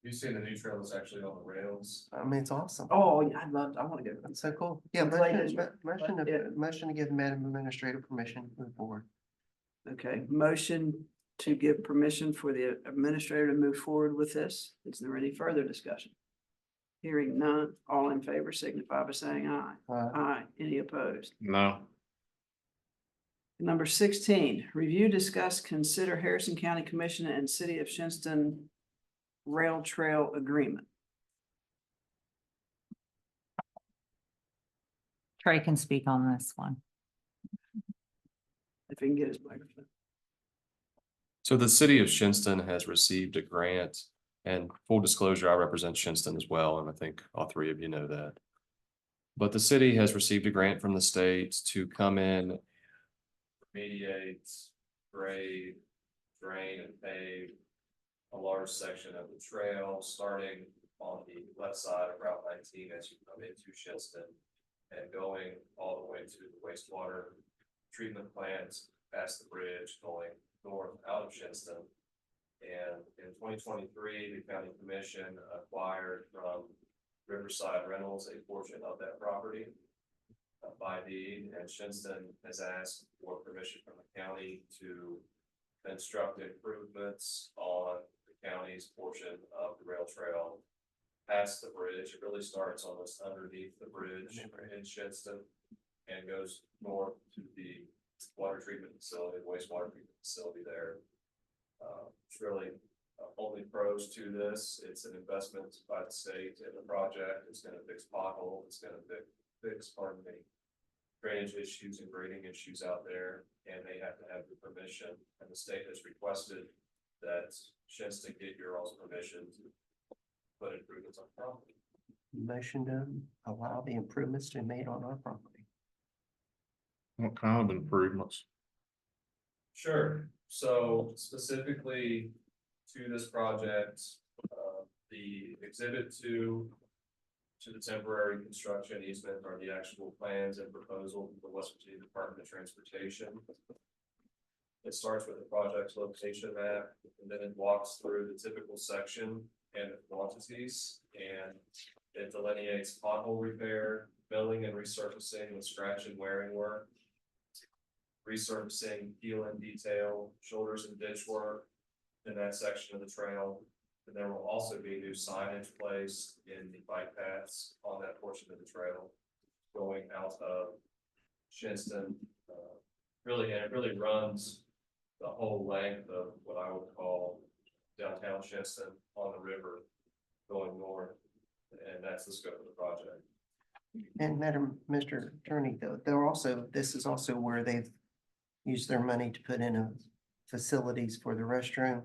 You seen the new trail that's actually on the rails? I mean, it's awesome. Oh, yeah, I want to go. It's so cool. Yeah, motion to give Madam Administrator permission to move forward. Okay, motion to give permission for the administrator to move forward with this. Is there any further discussion? Hearing none, all in favor signify by saying aye. Aye. Any opposed? No. Number 16, review, discuss, consider Harrison County Commission and City of Shinston Rail Trail Agreement. Trey can speak on this one. If he can get his microphone. So the city of Shinston has received a grant, and full disclosure, I represent Shinston as well, and I think all three of you know that. But the city has received a grant from the state to come in, remediate, grade, drain and pave a large section of the trail, starting on the left side of Route 19 as you come into Shinston and going all the way to the wastewater treatment plant, past the bridge, going north out of Shinston. And in 2023, the county commission acquired from Riverside Rentals a portion of that property by deed, and Shinston has asked for permission from the county to construct improvements on the county's portion of the rail trail past the bridge. It really starts almost underneath the bridge in Shinston and goes north to the water treatment facility, wastewater treatment facility there. It's really only pros to this. It's an investment by the state in the project. It's going to fix potholes. It's going to fix, pardon me, drainage issues and grading issues out there, and they have to have the permission. And the state has requested that Shinston get your all's permission to put improvements on property. Motion to allow the improvements to be made on our property. What kind of improvements? Sure. So specifically to this project, the exhibit to the temporary construction easement are the actual plans and proposal from the West Virginia Department of Transportation. It starts with the project's location map, and then it walks through the typical section and the quantities, and it delineates pothole repair, milling and resurfacing with scratch and wearing work, resurfacing, peel and detail, shoulders and ditch work in that section of the trail. And there will also be new signage placed in the bike paths on that portion of the trail going out of Shinston. And it really runs the whole length of what I would call downtown Shinston on the river going north. And that's the scope of the project. And Mr. Attorney, this is also where they've used their money to put in facilities for the restroom.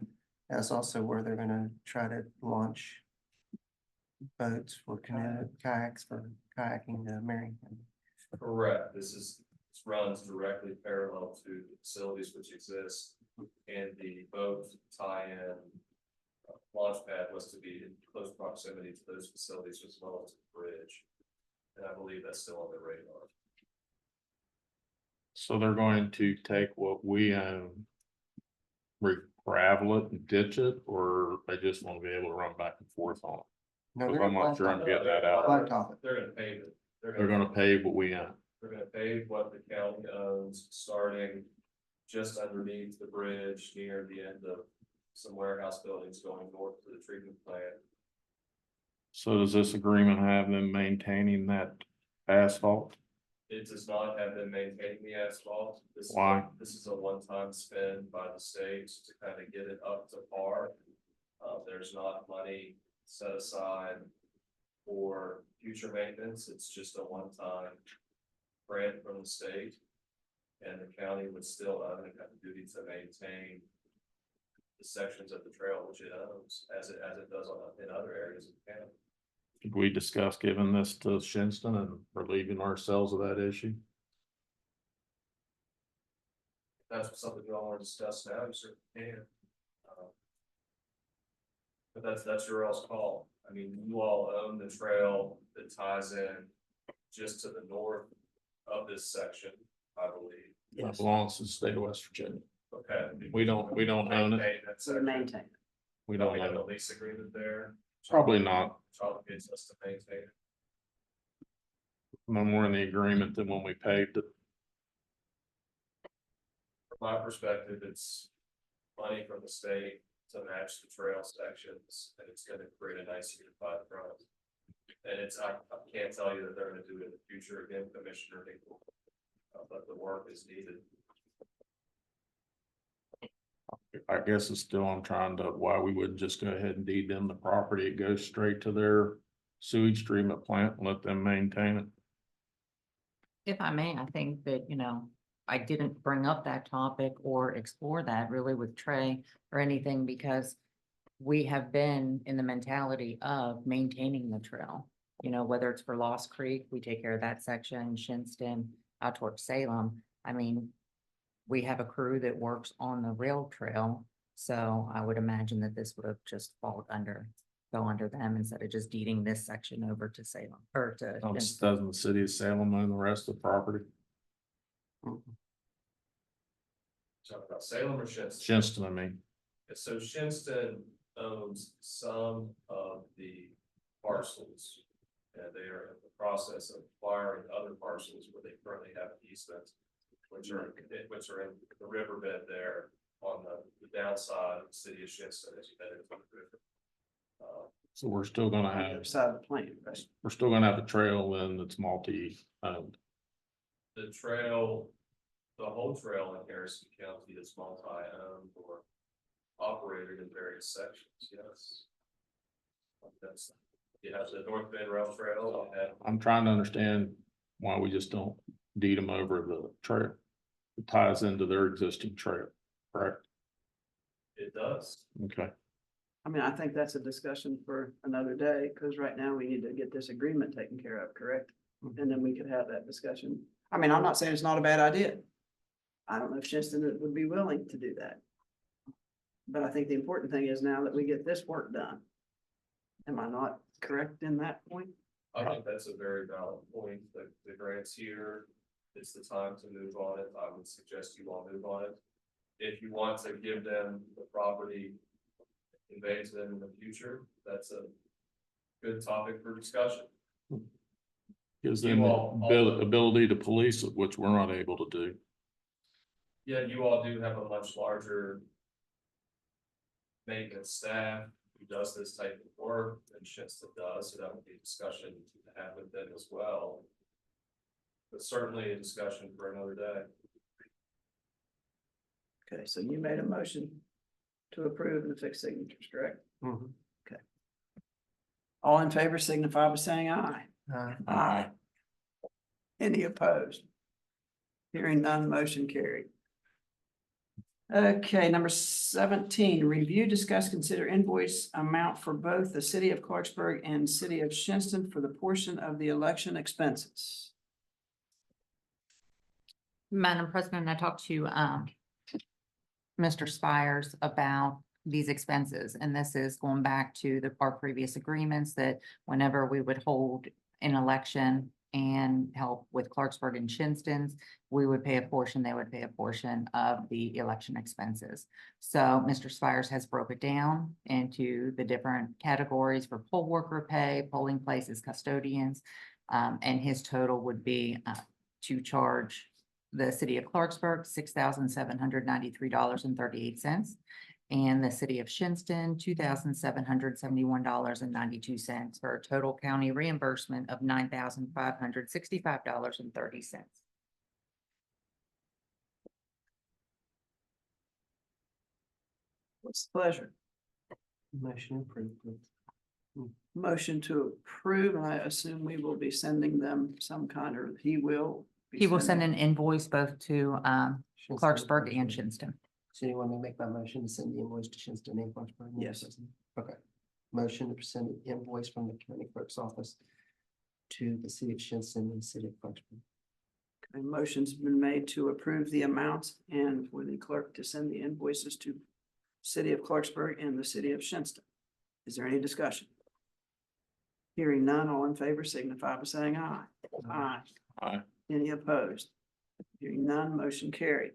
That's also where they're gonna try to launch boats for canoe, kayaks for kayaking to Marion. Correct. This runs directly parallel to the facilities which exist, and the boat tie-in launch pad was to be in close proximity to those facilities as well as the bridge. And I believe that's still on the radar. So they're going to take what we own, gravel it and ditch it, or they just want to be able to run back and forth on it? No, Because they're I'm not sure I'm getting that out. blacktop it. They're gonna pave it. They're gonna pave what we own. They're gonna pave what the county owns, starting just underneath the bridge near the end of some warehouse buildings going north to the treatment plant. So does this agreement have them maintaining that asphalt? It does not have them maintaining the asphalt. Why? This is a one-time spend by the state to kind of get it up to par. There's not money set aside for future maintenance. It's just a one-time grant from the state. And the county would still own and have the duty to maintain the sections of the trail which it owns, as it does in other areas of the county. Did we discuss giving this to Shinston and relieving ourselves of that issue? If that's something you all want to discuss now, you certainly can. But that's your all's call. I mean, you all own the trail that ties in just to the north of this section, I believe. That belongs to the state of West Virginia. Okay. We don't own it. Maintain that We section. maintain. We Don't don't we have own a it. lease agreement there? Probably not. Child gets us to maintain it. No more in the agreement than when we paved it. From my perspective, it's money from the state to match the trail sections, and it's gonna create a nice unified front. And I can't tell you that they're gonna do it in the future again, Commissioner Hinkle. But the work is needed. I guess it's still, I'm trying to, why we wouldn't just go ahead and deed them the property. It goes straight to their sewage treatment plant and let them maintain it. If I may, I think that, I didn't bring up that topic or explore that really with Trey or anything because we have been in the mentality of maintaining the trail. Whether it's for Lost Creek, we take care of that section, Shinston, out towards Salem. I mean, we have a crew that works on the rail trail. So I would imagine that this would have just go under them instead of just deeding this section over to Salem or to. Shinston. Doesn't the city of Salem own the rest of the property? Talking about Salem or Shinston? Shinston, I mean. So Shinston owns some of the parcels. And they are in the process of acquiring other parcels where they currently have easements, which are in the riverbed there on the downside of the city of Shinston as you head into the river. So we're still gonna On the other have, side of the plant, right? we're still gonna have a trail then that's multi-owned. The trail, the whole trail in Harrison County is multi-owned or operated in various sections, yes. That's, you have the North Bend Rail Trail, you have I'm trying to understand why we just don't deed them over the trail. It ties into their existing trail, correct? it does. Okay. I mean, I think that's a discussion for another day, because right now we need to get this agreement taken care of, correct? And then we could have that discussion. I mean, I'm not saying it's not a bad idea. I don't know if Shinston would be willing to do that. But I think the important thing is now that we get this work done. Am I not correct in that point? I think that's a very valid point, the grants here, it's the time to move on it, I would suggest you all move on it. If you want to give them the property, convey to them in the future, that's a good topic for discussion. Gives them You the all also- ability to police it, which we're not able to do. Yeah, you all do have a much larger maintenance staff who does this type of work than Shinston does, so that would be a discussion to have with them as well. But certainly a discussion for another day. Okay, so you made a motion to approve and fix signatures, correct? Okay. All in favor signify by saying aye. Aye. Any opposed? Hearing none, motion carried. Okay, number 17, review, discuss, consider invoice amount for both the city of Clarksburg and city of Shinston for the portion of the election expenses. Madam President, I talked to Mr. Spires about these expenses, and this is going back to our previous agreements that whenever we would hold an election and help with Clarksburg and Shinston's, we would pay a portion, they would pay a portion of the election expenses. So Mr. Spires has broke it down into the different categories for poll worker pay, polling places, custodians, and his total would be to charge the city of Clarksburg $6,793.38, and the city of Shinston $2,771.92 for a total county reimbursement of $9,565.30. What's the pleasure? Motion approved. Motion to approve, and I assume we will be sending them some kind, or he will He will send an invoice both to Shinston Clarksburg and Shinston. So you want me to make my motion to send the invoice to Shinston and Clarksburg? Yes. Okay. Motion to send the invoice from the county clerk's office to the city of Shinston and the city of Clarksburg. A motion's been made to approve the amounts and for the clerk to send the invoices to city of Clarksburg and the city of Shinston. Is there any discussion? Hearing none, all in favor signify by saying aye. Aye. Aye. Any opposed? Hearing none, motion carried.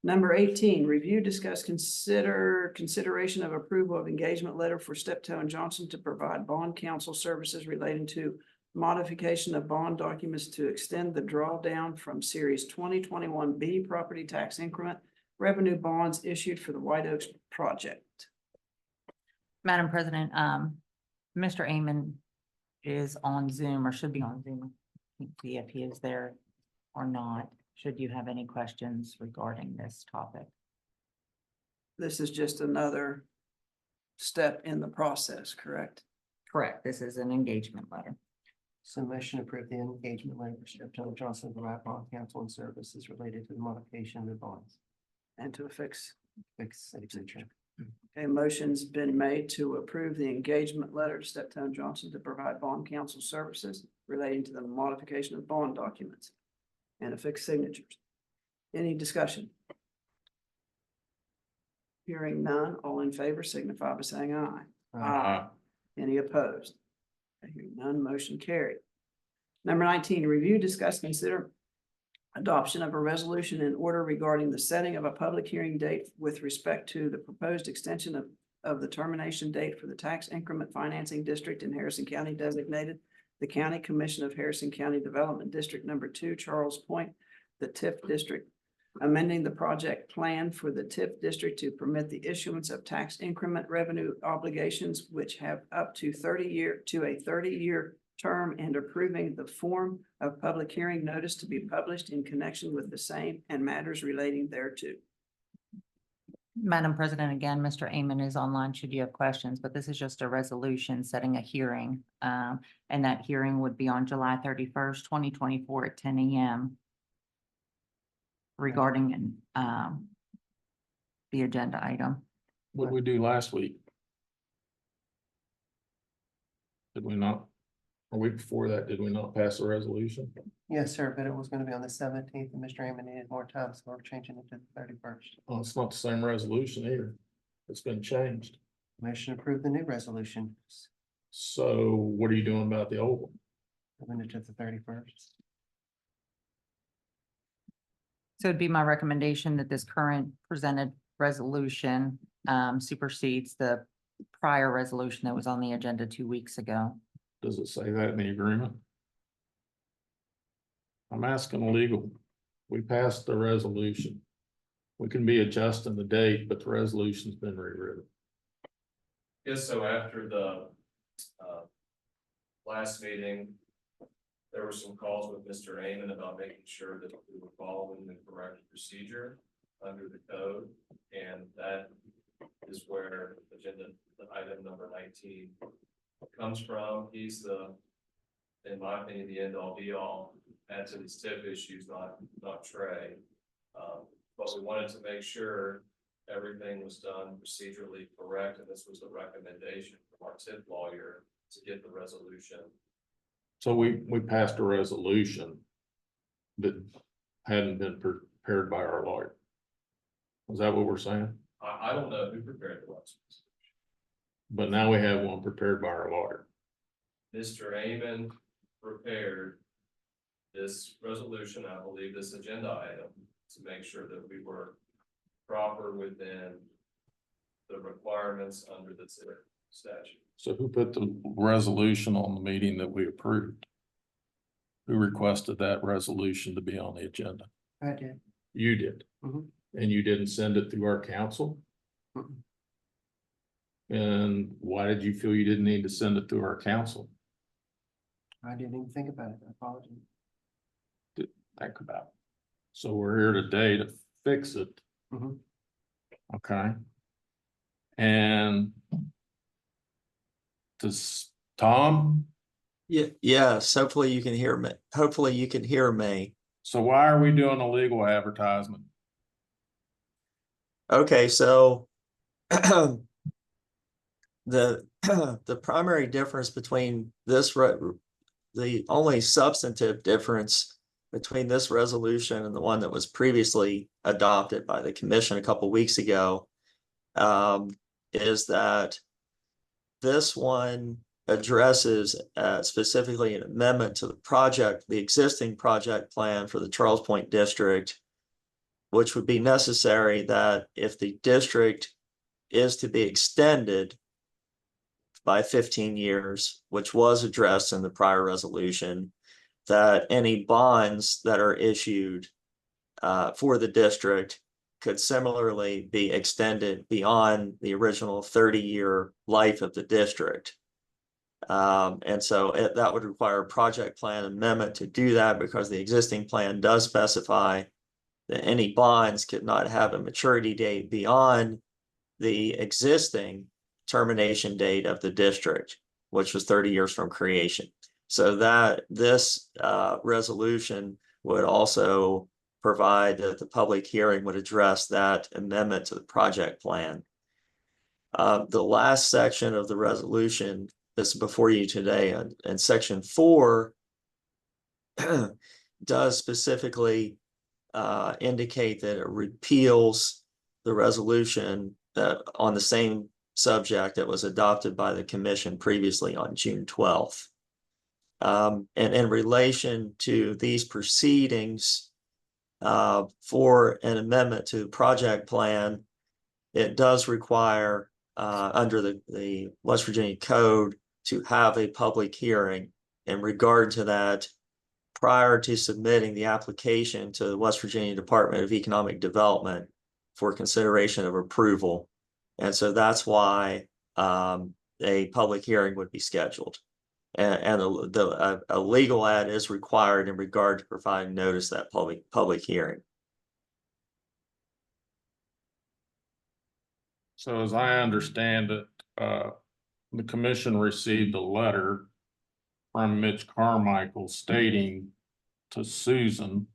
Number 18, review, discuss, consideration of approval of engagement letter for Steptoe and Johnson to provide bond counsel services relating to modification of bond documents to extend the drawdown from Series 2021B property tax increment revenue bonds issued for the White Oaks project. Madam President, Mr. Amon is on Zoom or should be on Zoom. Can't see if he is there or not. Should you have any questions regarding this topic? This is just another step in the process, correct? Correct. This is an engagement letter. So motion to approve the engagement letter for Steptoe and Johnson to provide bond counsel and services related to the modification of the bonds. And to affix. Fix signature. A motion's been made to approve the engagement letter to Steptoe and Johnson to provide bond counsel services relating to the modification of bond documents and affix signatures. Any discussion? Hearing none, all in favor signify by saying aye. Aye. Any opposed? Hearing none, motion carried. Number 19, review, discuss, consider adoption of a resolution in order regarding the setting of a public hearing date with respect to the proposed extension of the termination date for the tax increment financing district in Harrison County designated the County Commission of Harrison County Development District Number 2, Charles Point, the TIF district, amending the project plan for the TIF district to permit the issuance of tax increment revenue obligations which have up to a 30-year term and approving the form of public hearing notice to be published in connection with the same and matters relating thereto. Madam President, again, Mr. Amon is online should you have questions, but this is just a resolution setting a hearing. And that hearing would be on July 31st, 2024 at 10 a.m. regarding the agenda item. What did we do last week? Did we not? A week before that, did we not pass a resolution? Yes, sir, but it was gonna be on the 17th and Mr. Amon needed more time, so we're changing it to the 31st. Oh, it's not the same resolution either. It's been changed. Motion to approve the new resolution, So what are you doing about the old one? moving it to the 31st. So it'd be my recommendation that this current presented resolution supersedes the prior resolution that was on the agenda 2 weeks ago. Does it say that in the agreement? I'm asking legal. We passed the resolution. We can be adjusting the date, but the resolution's been rewritten. Yes, so after the last meeting, there were some calls with Mr. Amon about making sure that we were following the correct procedure under the code. And that is where the item number 19 comes from. He's in my opinion, the end all be all. Add to these TIF issues, not Trey. But we wanted to make sure everything was done procedurally correct, and this was the recommendation from our TIF lawyer to get the resolution. So we passed a resolution that hadn't been prepared by our lawyer. Is that what we're saying? I don't know who prepared the resolution. But now we have one prepared by our lawyer. Mr. Amon prepared this resolution, I believe this agenda item, to make sure that we were proper within the requirements under the statute. So who put the resolution on the meeting that we approved? Who requested that resolution to be on the agenda? I did. You did. Mhm. And you didn't send it through our council? Mhm. And why did you feel you didn't need to send it through our council? I didn't even think about it. I apologize. Think about it. So we're here today to fix it. Mhm. Okay. And does Tom? Yes, hopefully you can hear me. Hopefully you can hear me. So why are we doing a legal advertisement? Okay, so the the primary difference between the only substantive difference between this resolution and the one that was previously adopted by the commission a couple weeks ago is that this one addresses specifically an amendment to the existing project plan for the Charles Point District, which would be necessary that if the district is to be extended by 15 years, which was addressed in the prior resolution, that any bonds that are issued for the district could similarly be extended beyond the original 30-year life of the district. And so that would require a project plan amendment to do that, because the existing plan does specify that any bonds could not have a maturity date beyond the existing termination date of the district, which was 30 years from creation. So that this resolution would also provide that the public hearing would address that amendment to the project plan. The last section of the resolution that's before you today, and section 4 does specifically indicate that it repeals the resolution on the same subject that was adopted by the commission previously on June 12th. And in relation to these proceedings for an amendment to the project plan, it does require under the West Virginia Code to have a public hearing in regard to that prior to submitting the application to the West Virginia Department of Economic Development for consideration of approval. And so that's why a public hearing would be scheduled. And a legal ad is required in regard to providing notice that public hearing. So as I understand it, the commission received a letter from Mitch Carmichael stating to Susan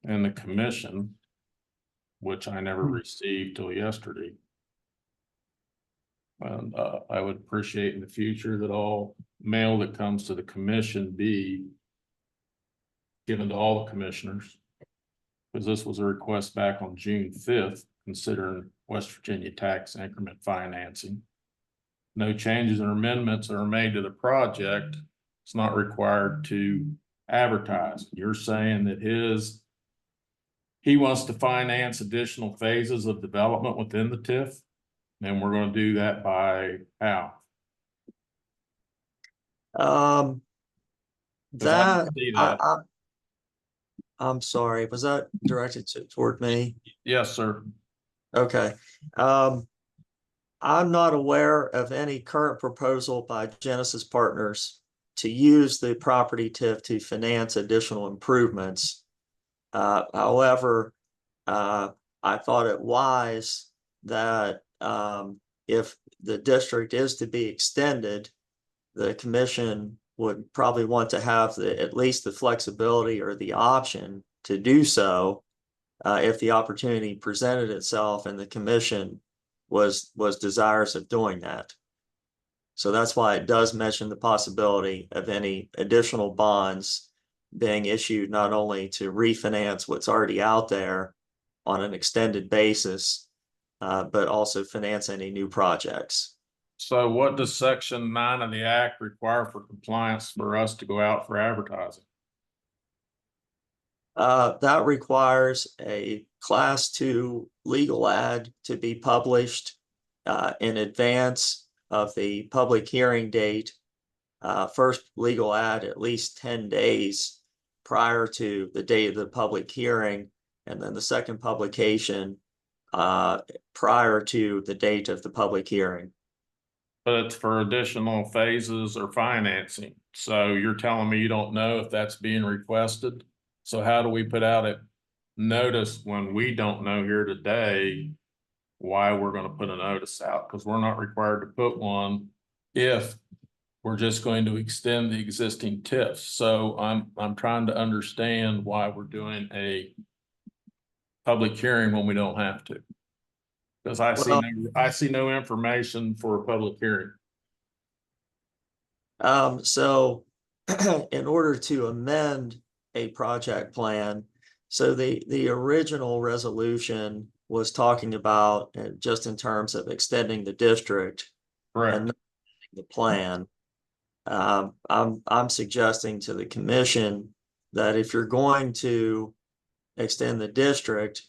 and the commission, which I never received till yesterday. And I would appreciate in the future that all mail that comes to the commission be given to all the commissioners, because this was a request back on June 5th, considering West Virginia tax increment financing. No changes or amendments that are made to the project. It's not required to advertise. You're saying that he wants to finance additional phases of development within the TIF, and we're going to do that by how? I'm sorry, was that directed toward me? Yes, sir. Okay. I'm not aware of any current proposal by Genesis Partners to use the property TIF to finance additional improvements. However, I thought it wise that if the district is to be extended, the commission would probably want to have at least the flexibility or the option to do so if the opportunity presented itself and the commission was desirous of doing that. So that's why it does mention the possibility of any additional bonds being issued, not only to refinance what's already out there on an extended basis, but also finance any new projects. So what does section 9 of the act require for compliance for us to go out for advertising? That requires a Class 2 legal ad to be published in advance of the public hearing date. First legal ad at least 10 days prior to the date of the public hearing, and then the second publication prior to the date of the public hearing. But it's for additional phases or financing. So you're telling me you don't know if that's being requested? So how do we put out a notice when we don't know here today why we're going to put a notice out? Because we're not required to put one if we're just going to extend the existing TIFs. So I'm trying to understand why we're doing a public hearing when we don't have to. Because I see no information for a public hearing. So in order to amend a project plan, so the original resolution was talking about just in terms of extending the district and not the plan. I'm suggesting to the commission that if you're going to extend the district,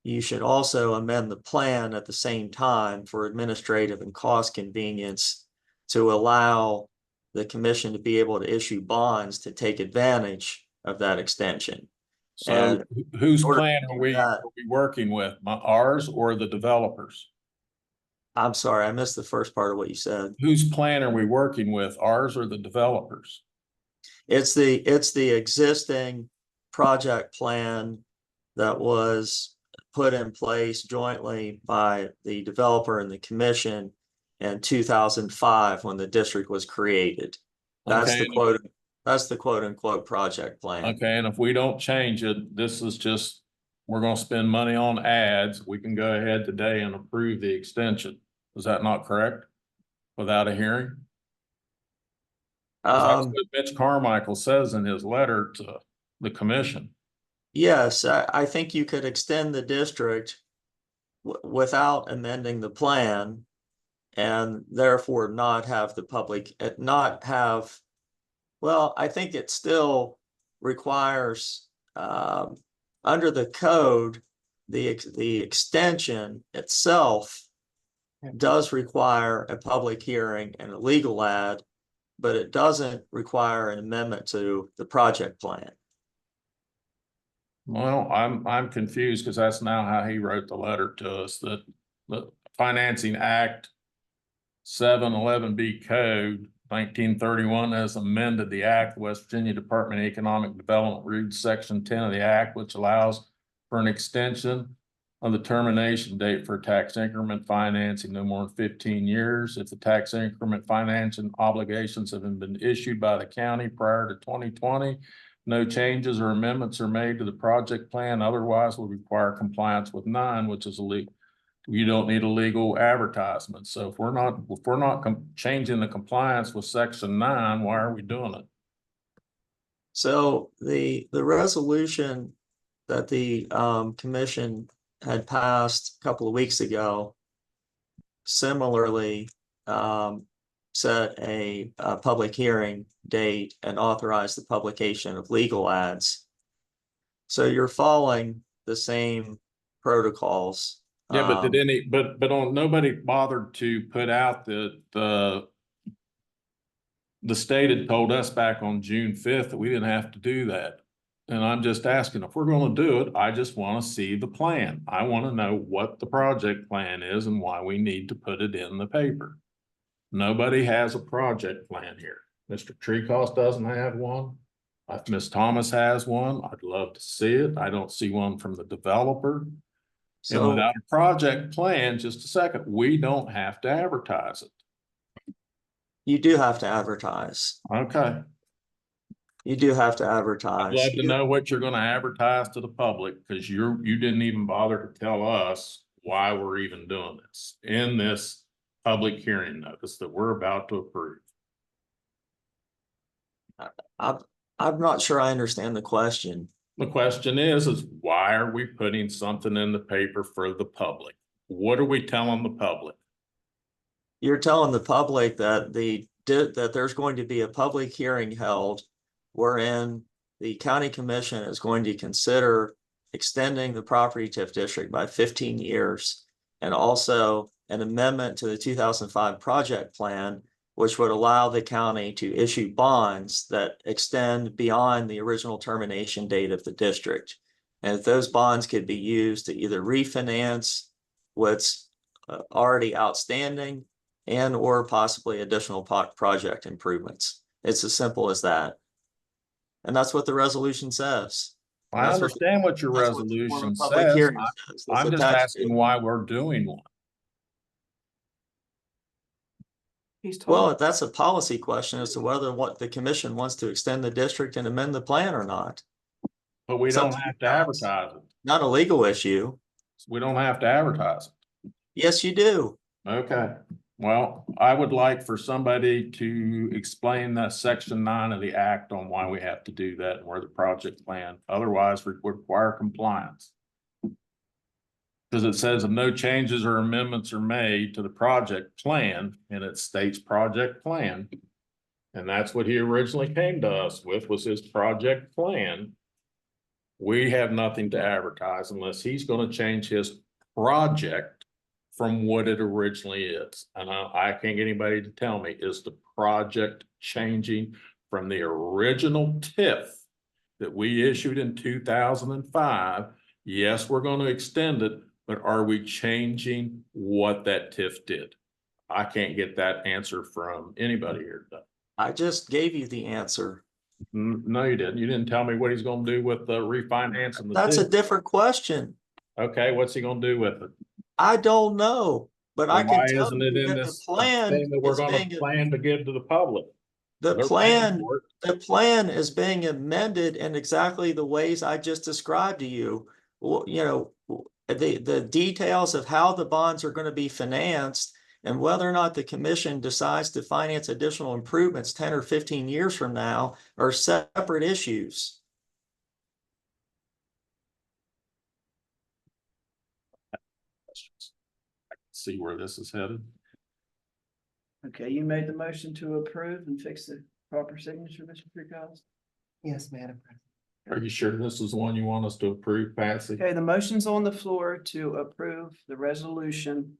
you should also amend the plan at the same time for administrative and cost convenience to allow the commission to be able to issue bonds to take advantage of that extension. So And whose in order plan to are do we that- working with? Ours or the developers? I'm sorry, I missed the first part of what you said. Whose plan are we working with? Ours or the developers? It's the existing project plan that was put in place jointly by the developer and the commission in 2005 when the district was created. That's Okay. the quote unquote project plan. Okay, and if we don't change it, this is just, we're gonna spend money on ads. We can go ahead today and approve the extension. Is that not correct? Without a hearing? 'Cause that's what Mitch Carmichael says in his letter to the commission. Yes, I think you could extend the district without amending the plan and therefore not have the public, well, I think it still requires, under the code, the extension itself does require a public hearing and a legal ad, but it doesn't require an amendment to the project plan. Well, I'm confused because that's now how he wrote the letter to us, that the Financing Act 711B Code 1931 has amended the Act, West Virginia Department of Economic Development reads Section 10 of the Act, which allows for an extension of the termination date for tax increment financing no more than 15 years. If the tax increment financing obligations have been issued by the county prior to 2020, no changes or amendments are made to the project plan, otherwise will require compliance with 9, which is illegal. You don't need a legal advertisement. So if we're not changing the compliance with Section 9, why are we doing it? So the resolution that the commission had passed a couple of weeks ago similarly set a public hearing date and authorized the publication of legal ads. So you're following the same protocols. Yeah, but did nobody bothered to put out the state had told us back on June 5th that we didn't have to do that. And I'm just asking, if we're going to do it, I just want to see the plan. I want to know what the project plan is and why we need to put it in the paper. Nobody has a project plan here. Mr. Treecost doesn't have one. If Ms. Thomas has one, I'd love to see it. I don't see one from the developer. And So without a project plan, just a second, we don't have to advertise it. you do have to advertise. Okay. You do have to I'd advertise. love to know what you're gonna advertise to the public, because you didn't even bother to tell us why we're even doing this in this public hearing notice that we're about to approve. I'm not sure I understand the question. The question is why are we putting something in the paper for the public? What are we telling the public? You're telling the public that that there's going to be a public hearing held wherein the county commission is going to consider extending the property TIF district by 15 years and also an amendment to the 2005 project plan, which would allow the county to issue bonds that extend beyond the original termination date of the district. And if those bonds could be used to either refinance what's already outstanding and or possibly additional project improvements. It's as simple as that. And that's what the resolution says. I understand what your That's what the form resolution of public says. hearing says. I'm It's just attached asking to- why we're doing one. He's told. Well, that's a policy question as to whether what the commission wants to extend the district and amend the plan or not. But we It's up don't to have you to guys. advertise it. Not a legal issue. We don't have to advertise it. Yes, you do. Okay, well, I would like for somebody to explain that section 9 of the act on why we have to do that and where the project plan, otherwise we require compliance. Because it says if no changes or amendments are made to the project plan, and it states project plan. And that's what he originally came to us with, was his project plan. We have nothing to advertise unless he's gonna change his project from what it originally is. And I can't get anybody to tell me, is the project changing from the original TIF that we issued in 2005? Yes, we're gonna extend it, but are we changing what that TIF did? I can't get that answer from anybody here today. I just gave you the answer. No, you didn't. You didn't tell me what he's gonna do with the refinancing. That's a different question. Okay, what's he gonna do with it? I don't know, but I Then why can tell isn't it you in that the this plan thing that we're is gonna being, plan to give to the public? the They're paying plan, for it. the plan is being amended in exactly the ways I just described to you. Well, you know, the details of how the bonds are going to be financed and whether or not the commission decides to finance additional improvements 10 or 15 years from now are separate issues. I can see where this is headed. Okay, you made the motion to approve and fix the proper signature, Mr. Freakhouse? Yes, Madam President. Are you sure this is the one you want us to approve, Patsy? Okay, the motion's on the floor to approve the resolution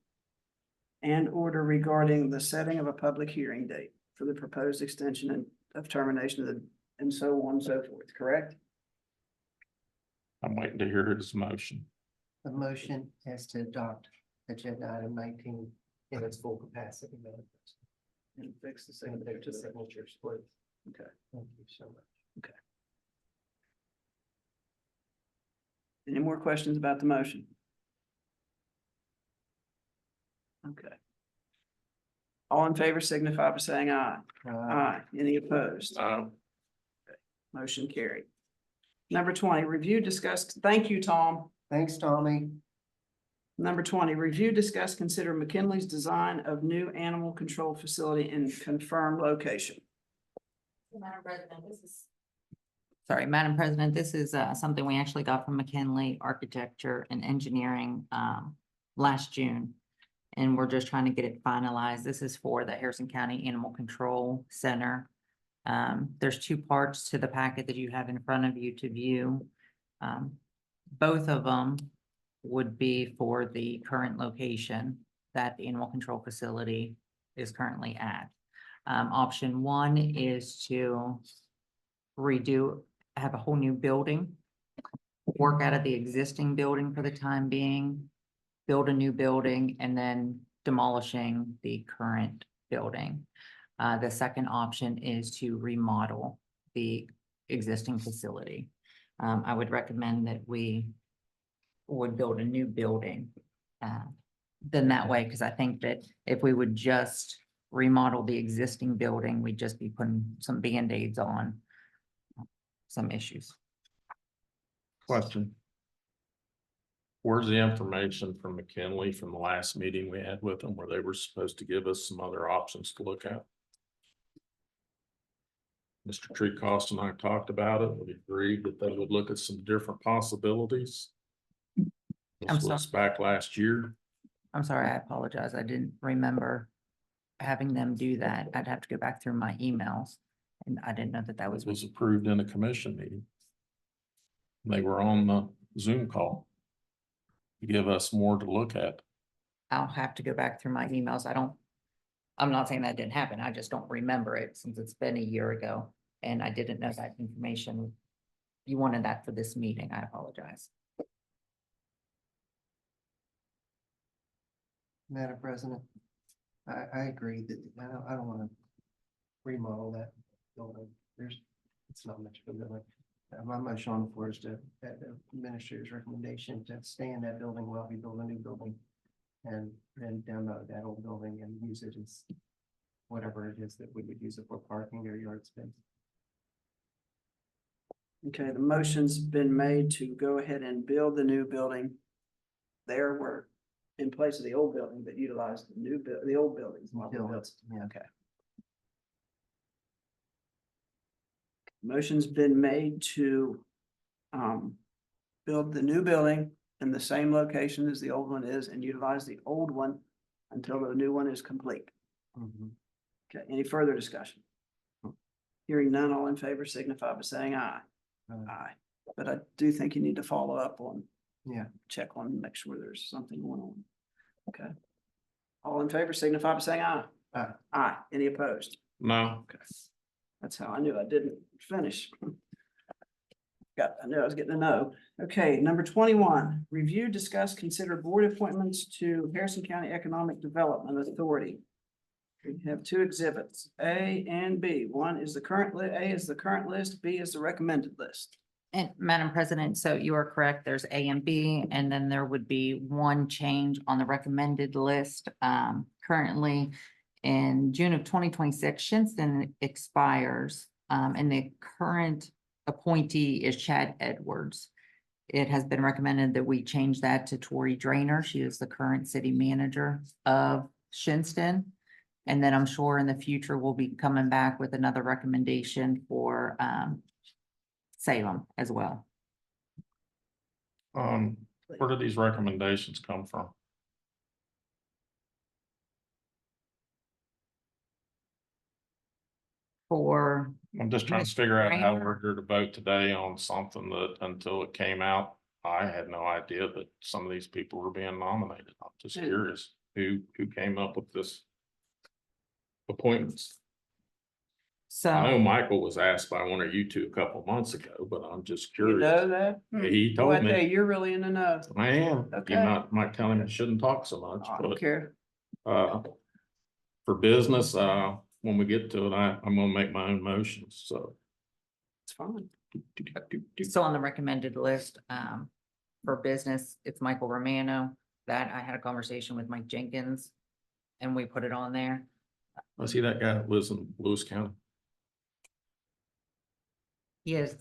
and order regarding the setting of a public hearing date for the proposed extension and of termination of the, and so on and so forth, correct? I'm waiting to hear his motion. The motion is to adopt agenda item 19 in its full capacity. Madam President. And fix the And signature to the, signatures, please. okay. Thank you so much. Any more questions about the motion? Okay. All in favor signify by saying aye. Aye. Any opposed? Motion carried. Number 20, review, discuss, thank you, Tom. Thanks, Tommy. Number 20, review, discuss, consider McKinley's design of new animal control facility in confirmed location. Madam President, this is something we actually got from McKinley Architecture and Engineering last June. And we're just trying to get it finalized. This is for the Harrison County Animal Control Center. There's two parts to the packet that you have in front of you to view. Both of them would be for the current location that the animal control facility is currently at. Option one is to have a whole new building, work out of the existing building for the time being, build a new building, and then demolishing the current building. The second option is to remodel the existing facility. I would recommend that we would build a new building. Then that way, because I think that if we would just remodel the existing building, we'd just be putting some Band-Aids on some issues. Question. Where's the information from McKinley from the last meeting we had with them where they were supposed to give us some other options to look at? Mr. Treecost and I talked about it. We agreed that they would look at some different possibilities. This was back last year. I'm sorry, I apologize. I didn't remember having them do that. I'd have to go back through my emails. And I didn't know that that It was. was approved in a commission meeting. They were on the Zoom call to give us more to look at. I'll have to go back through my emails. I'm not saying that didn't happen. I just don't remember it since it's been a year ago. And I didn't know that information. You wanted that for this meeting. I apologize. Madam President, I agree that I don't want to remodel that building. It's not much of a building. My motion on the floor is to, at the administrator's recommendation, to stay in that building while we build a new building and then demo that old building and use it as whatever it is that we would use it for parking or yard space. Okay, the motion's been made to go ahead and build the new building. There were in place of the old building, but utilize the old buildings. while we built. Yeah. Okay. Motion's been made to build the new building in the same location as the old one is and utilize the old one until the new one is complete. Mhm. Okay, any further discussion? Hearing none, all in favor signify by saying aye. Aye. But I do think you need to follow up on, Yeah. check on, make sure there's something going on. Okay. All in favor signify by saying aye. Aye. Aye. Any opposed? No, Okay. That's how I knew I didn't finish. I knew I was getting a no. Okay, number 21, review, discuss, consider board appointments to Harrison County Economic Development Authority. We have two exhibits, A and B. One is the current A is the current list, B is the recommended list. And Madam President, so you are correct, there's A and B, and then there would be one change on the recommended list. Currently in June of 2026, Shinston expires, and the current appointee is Chad Edwards. It has been recommended that we change that to Tori Drainer. She is the current city manager of Shinston. And then I'm sure in the future, we'll be coming back with another recommendation for Salem as well. where did these recommendations come from? For, I'm just trying to Ms. figure out how Rayner? we're here to vote today on something that until it came out, I had no idea that some of these people were being nominated. I'm just Who? curious who came up with this appointments. I know so, Michael was asked by one of you two a couple months ago, but I'm just You curious. know that? He Well, I told tell you, me, you're really in the know. I am, Okay. you might tell him I shouldn't talk so much, I don't but care. for business, when we get to it, I'm gonna make my own motions, so. It's fine. so on the recommended list, for business, it's Michael Romano. That I had a conversation with Mike Jenkins and we put it on there. I see that guy that lives in Lewis County. He has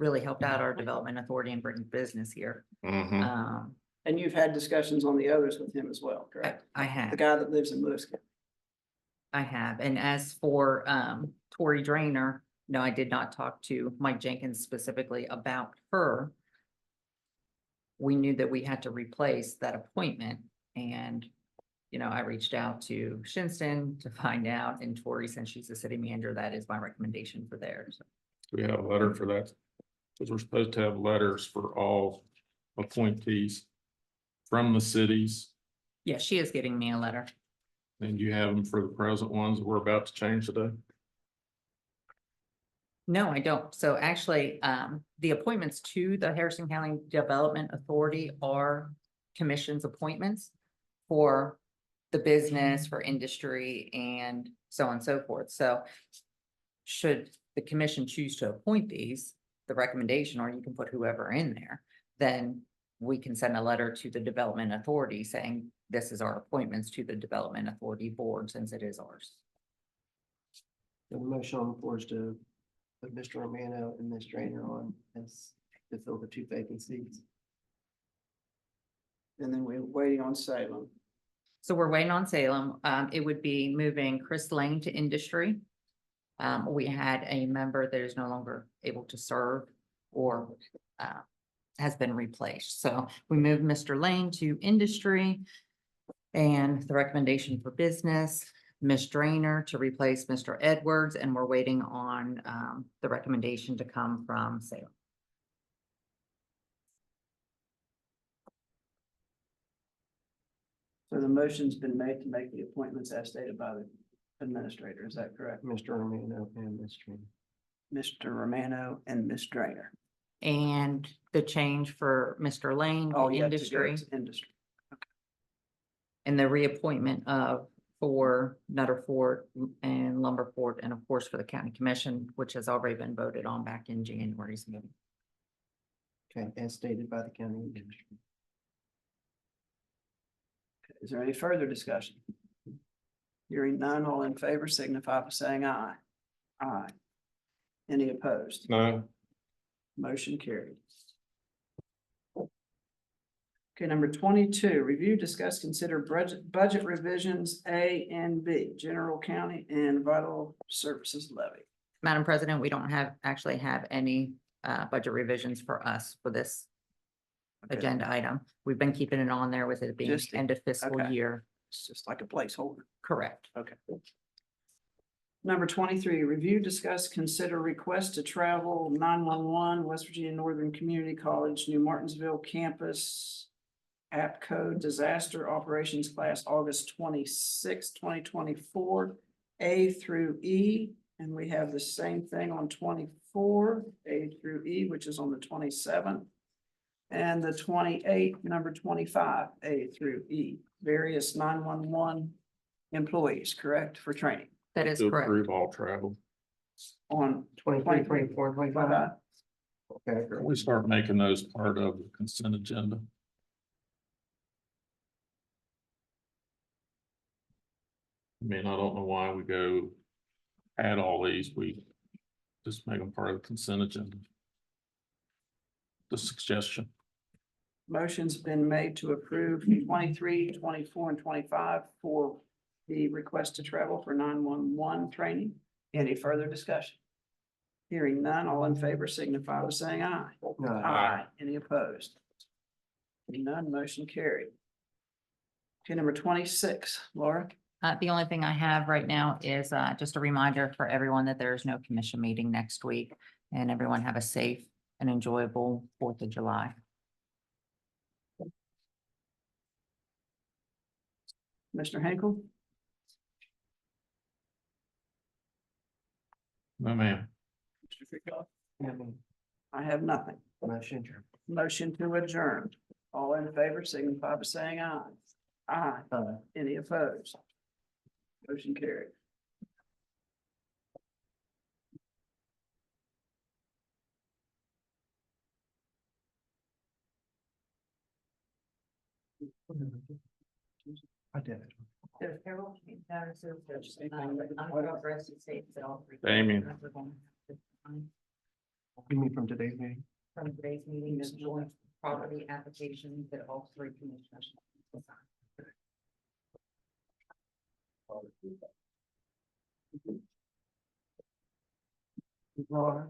really helped out our development authority and bring business here. Mhm. And you've had discussions on the others with him as well, correct? I have. The guy that lives in Lewis County. I have, and as for Tori Drainer, no, I did not talk to Mike Jenkins specifically about her. We knew that we had to replace that appointment and, I reached out to Shinston to find out, and Tori, since she's the city manager, that is my recommendation for theirs. Do we have a letter for that? Because we're supposed to have letters for all appointees from the cities. Yeah, she is getting me a letter. And you have them for the present ones that we're about to change today? No, I don't. So actually, the appointments to the Harrison County Development Authority are commissions appointments for the business, for industry, and so on and so forth. So should the commission choose to appoint these, the recommendation, or you can put whoever in there, then we can send a letter to the Development Authority saying, this is our appointments to the Development Authority Board, since it is ours. The motion on the floor is to put Mr. Romano and Ms. Drainer on as to fill the two vacant seats. And then we're waiting on Salem. So we're waiting on Salem. It would be moving Chris Lane to industry. We had a member that is no longer able to serve or has been replaced. So we moved Mr. Lane to industry. And the recommendation for business, Ms. Drainer to replace Mr. Edwards, and we're waiting on the recommendation to come from Salem. So the motion's been made to make the appointments as stated by the administrator. Is that correct? Mr. Romano and Ms. Drainer. Mr. Romano and Ms. Drainer. And the change for Mr. Lane Oh, to yeah, to go industry, to industry. and the reappointment of for Nutterford and Lumberford, and of course for the county commission, which has already been voted on back in January's meeting. Okay, as stated by the county administrator. Is there any further discussion? Hearing none, all in favor signify by saying aye. Aye. Any opposed? No, Motion carried. Okay, number 22, review, discuss, consider budget revisions A and B, general county and vital services levy. Madam President, we don't actually have any budget revisions for us for this Okay, agenda item. We've been keeping it on there with it being Just the- end of fiscal okay. year. It's just like a placeholder. Correct. Okay. Number 23, review, discuss, consider request to travel 911 West Virginia Northern Community College, New Martinsville campus. App code disaster operations class, August 26, 2024, A through E. And we have the same thing on 24, A through E, which is on the 27th. And the 28th, number 25, A through E, various 911 employees, correct, for training That is to correct. approve all travel. on 23, 24, 25. Okay. We start making those part of the consent agenda. I mean, I don't know why we go add all these, we just make them part of the consent agenda. The suggestion. Motion's been made to approve 23, 24, and 25 for the request to travel for 911 training. Any further discussion? Hearing none, all in favor signify by saying aye. Aye. Any opposed? None, motion carried. Okay, number 26, Laura. The only thing I have right now is just a reminder for everyone that there is no commission meeting next week, and everyone have a safe and enjoyable 4th of July. Mr. Henkel. No, ma'am. Mr. Fickle? I have nothing. Motion adjourned. Motion to adjourn. All in favor signify by saying aye. Aye. Any opposed? Motion carried. I did it. There's payroll notices, there's unaddressed states that all three. Damien. You mean from today's meeting? From today's meeting, there's joint property applications that all three commissioners. Laura?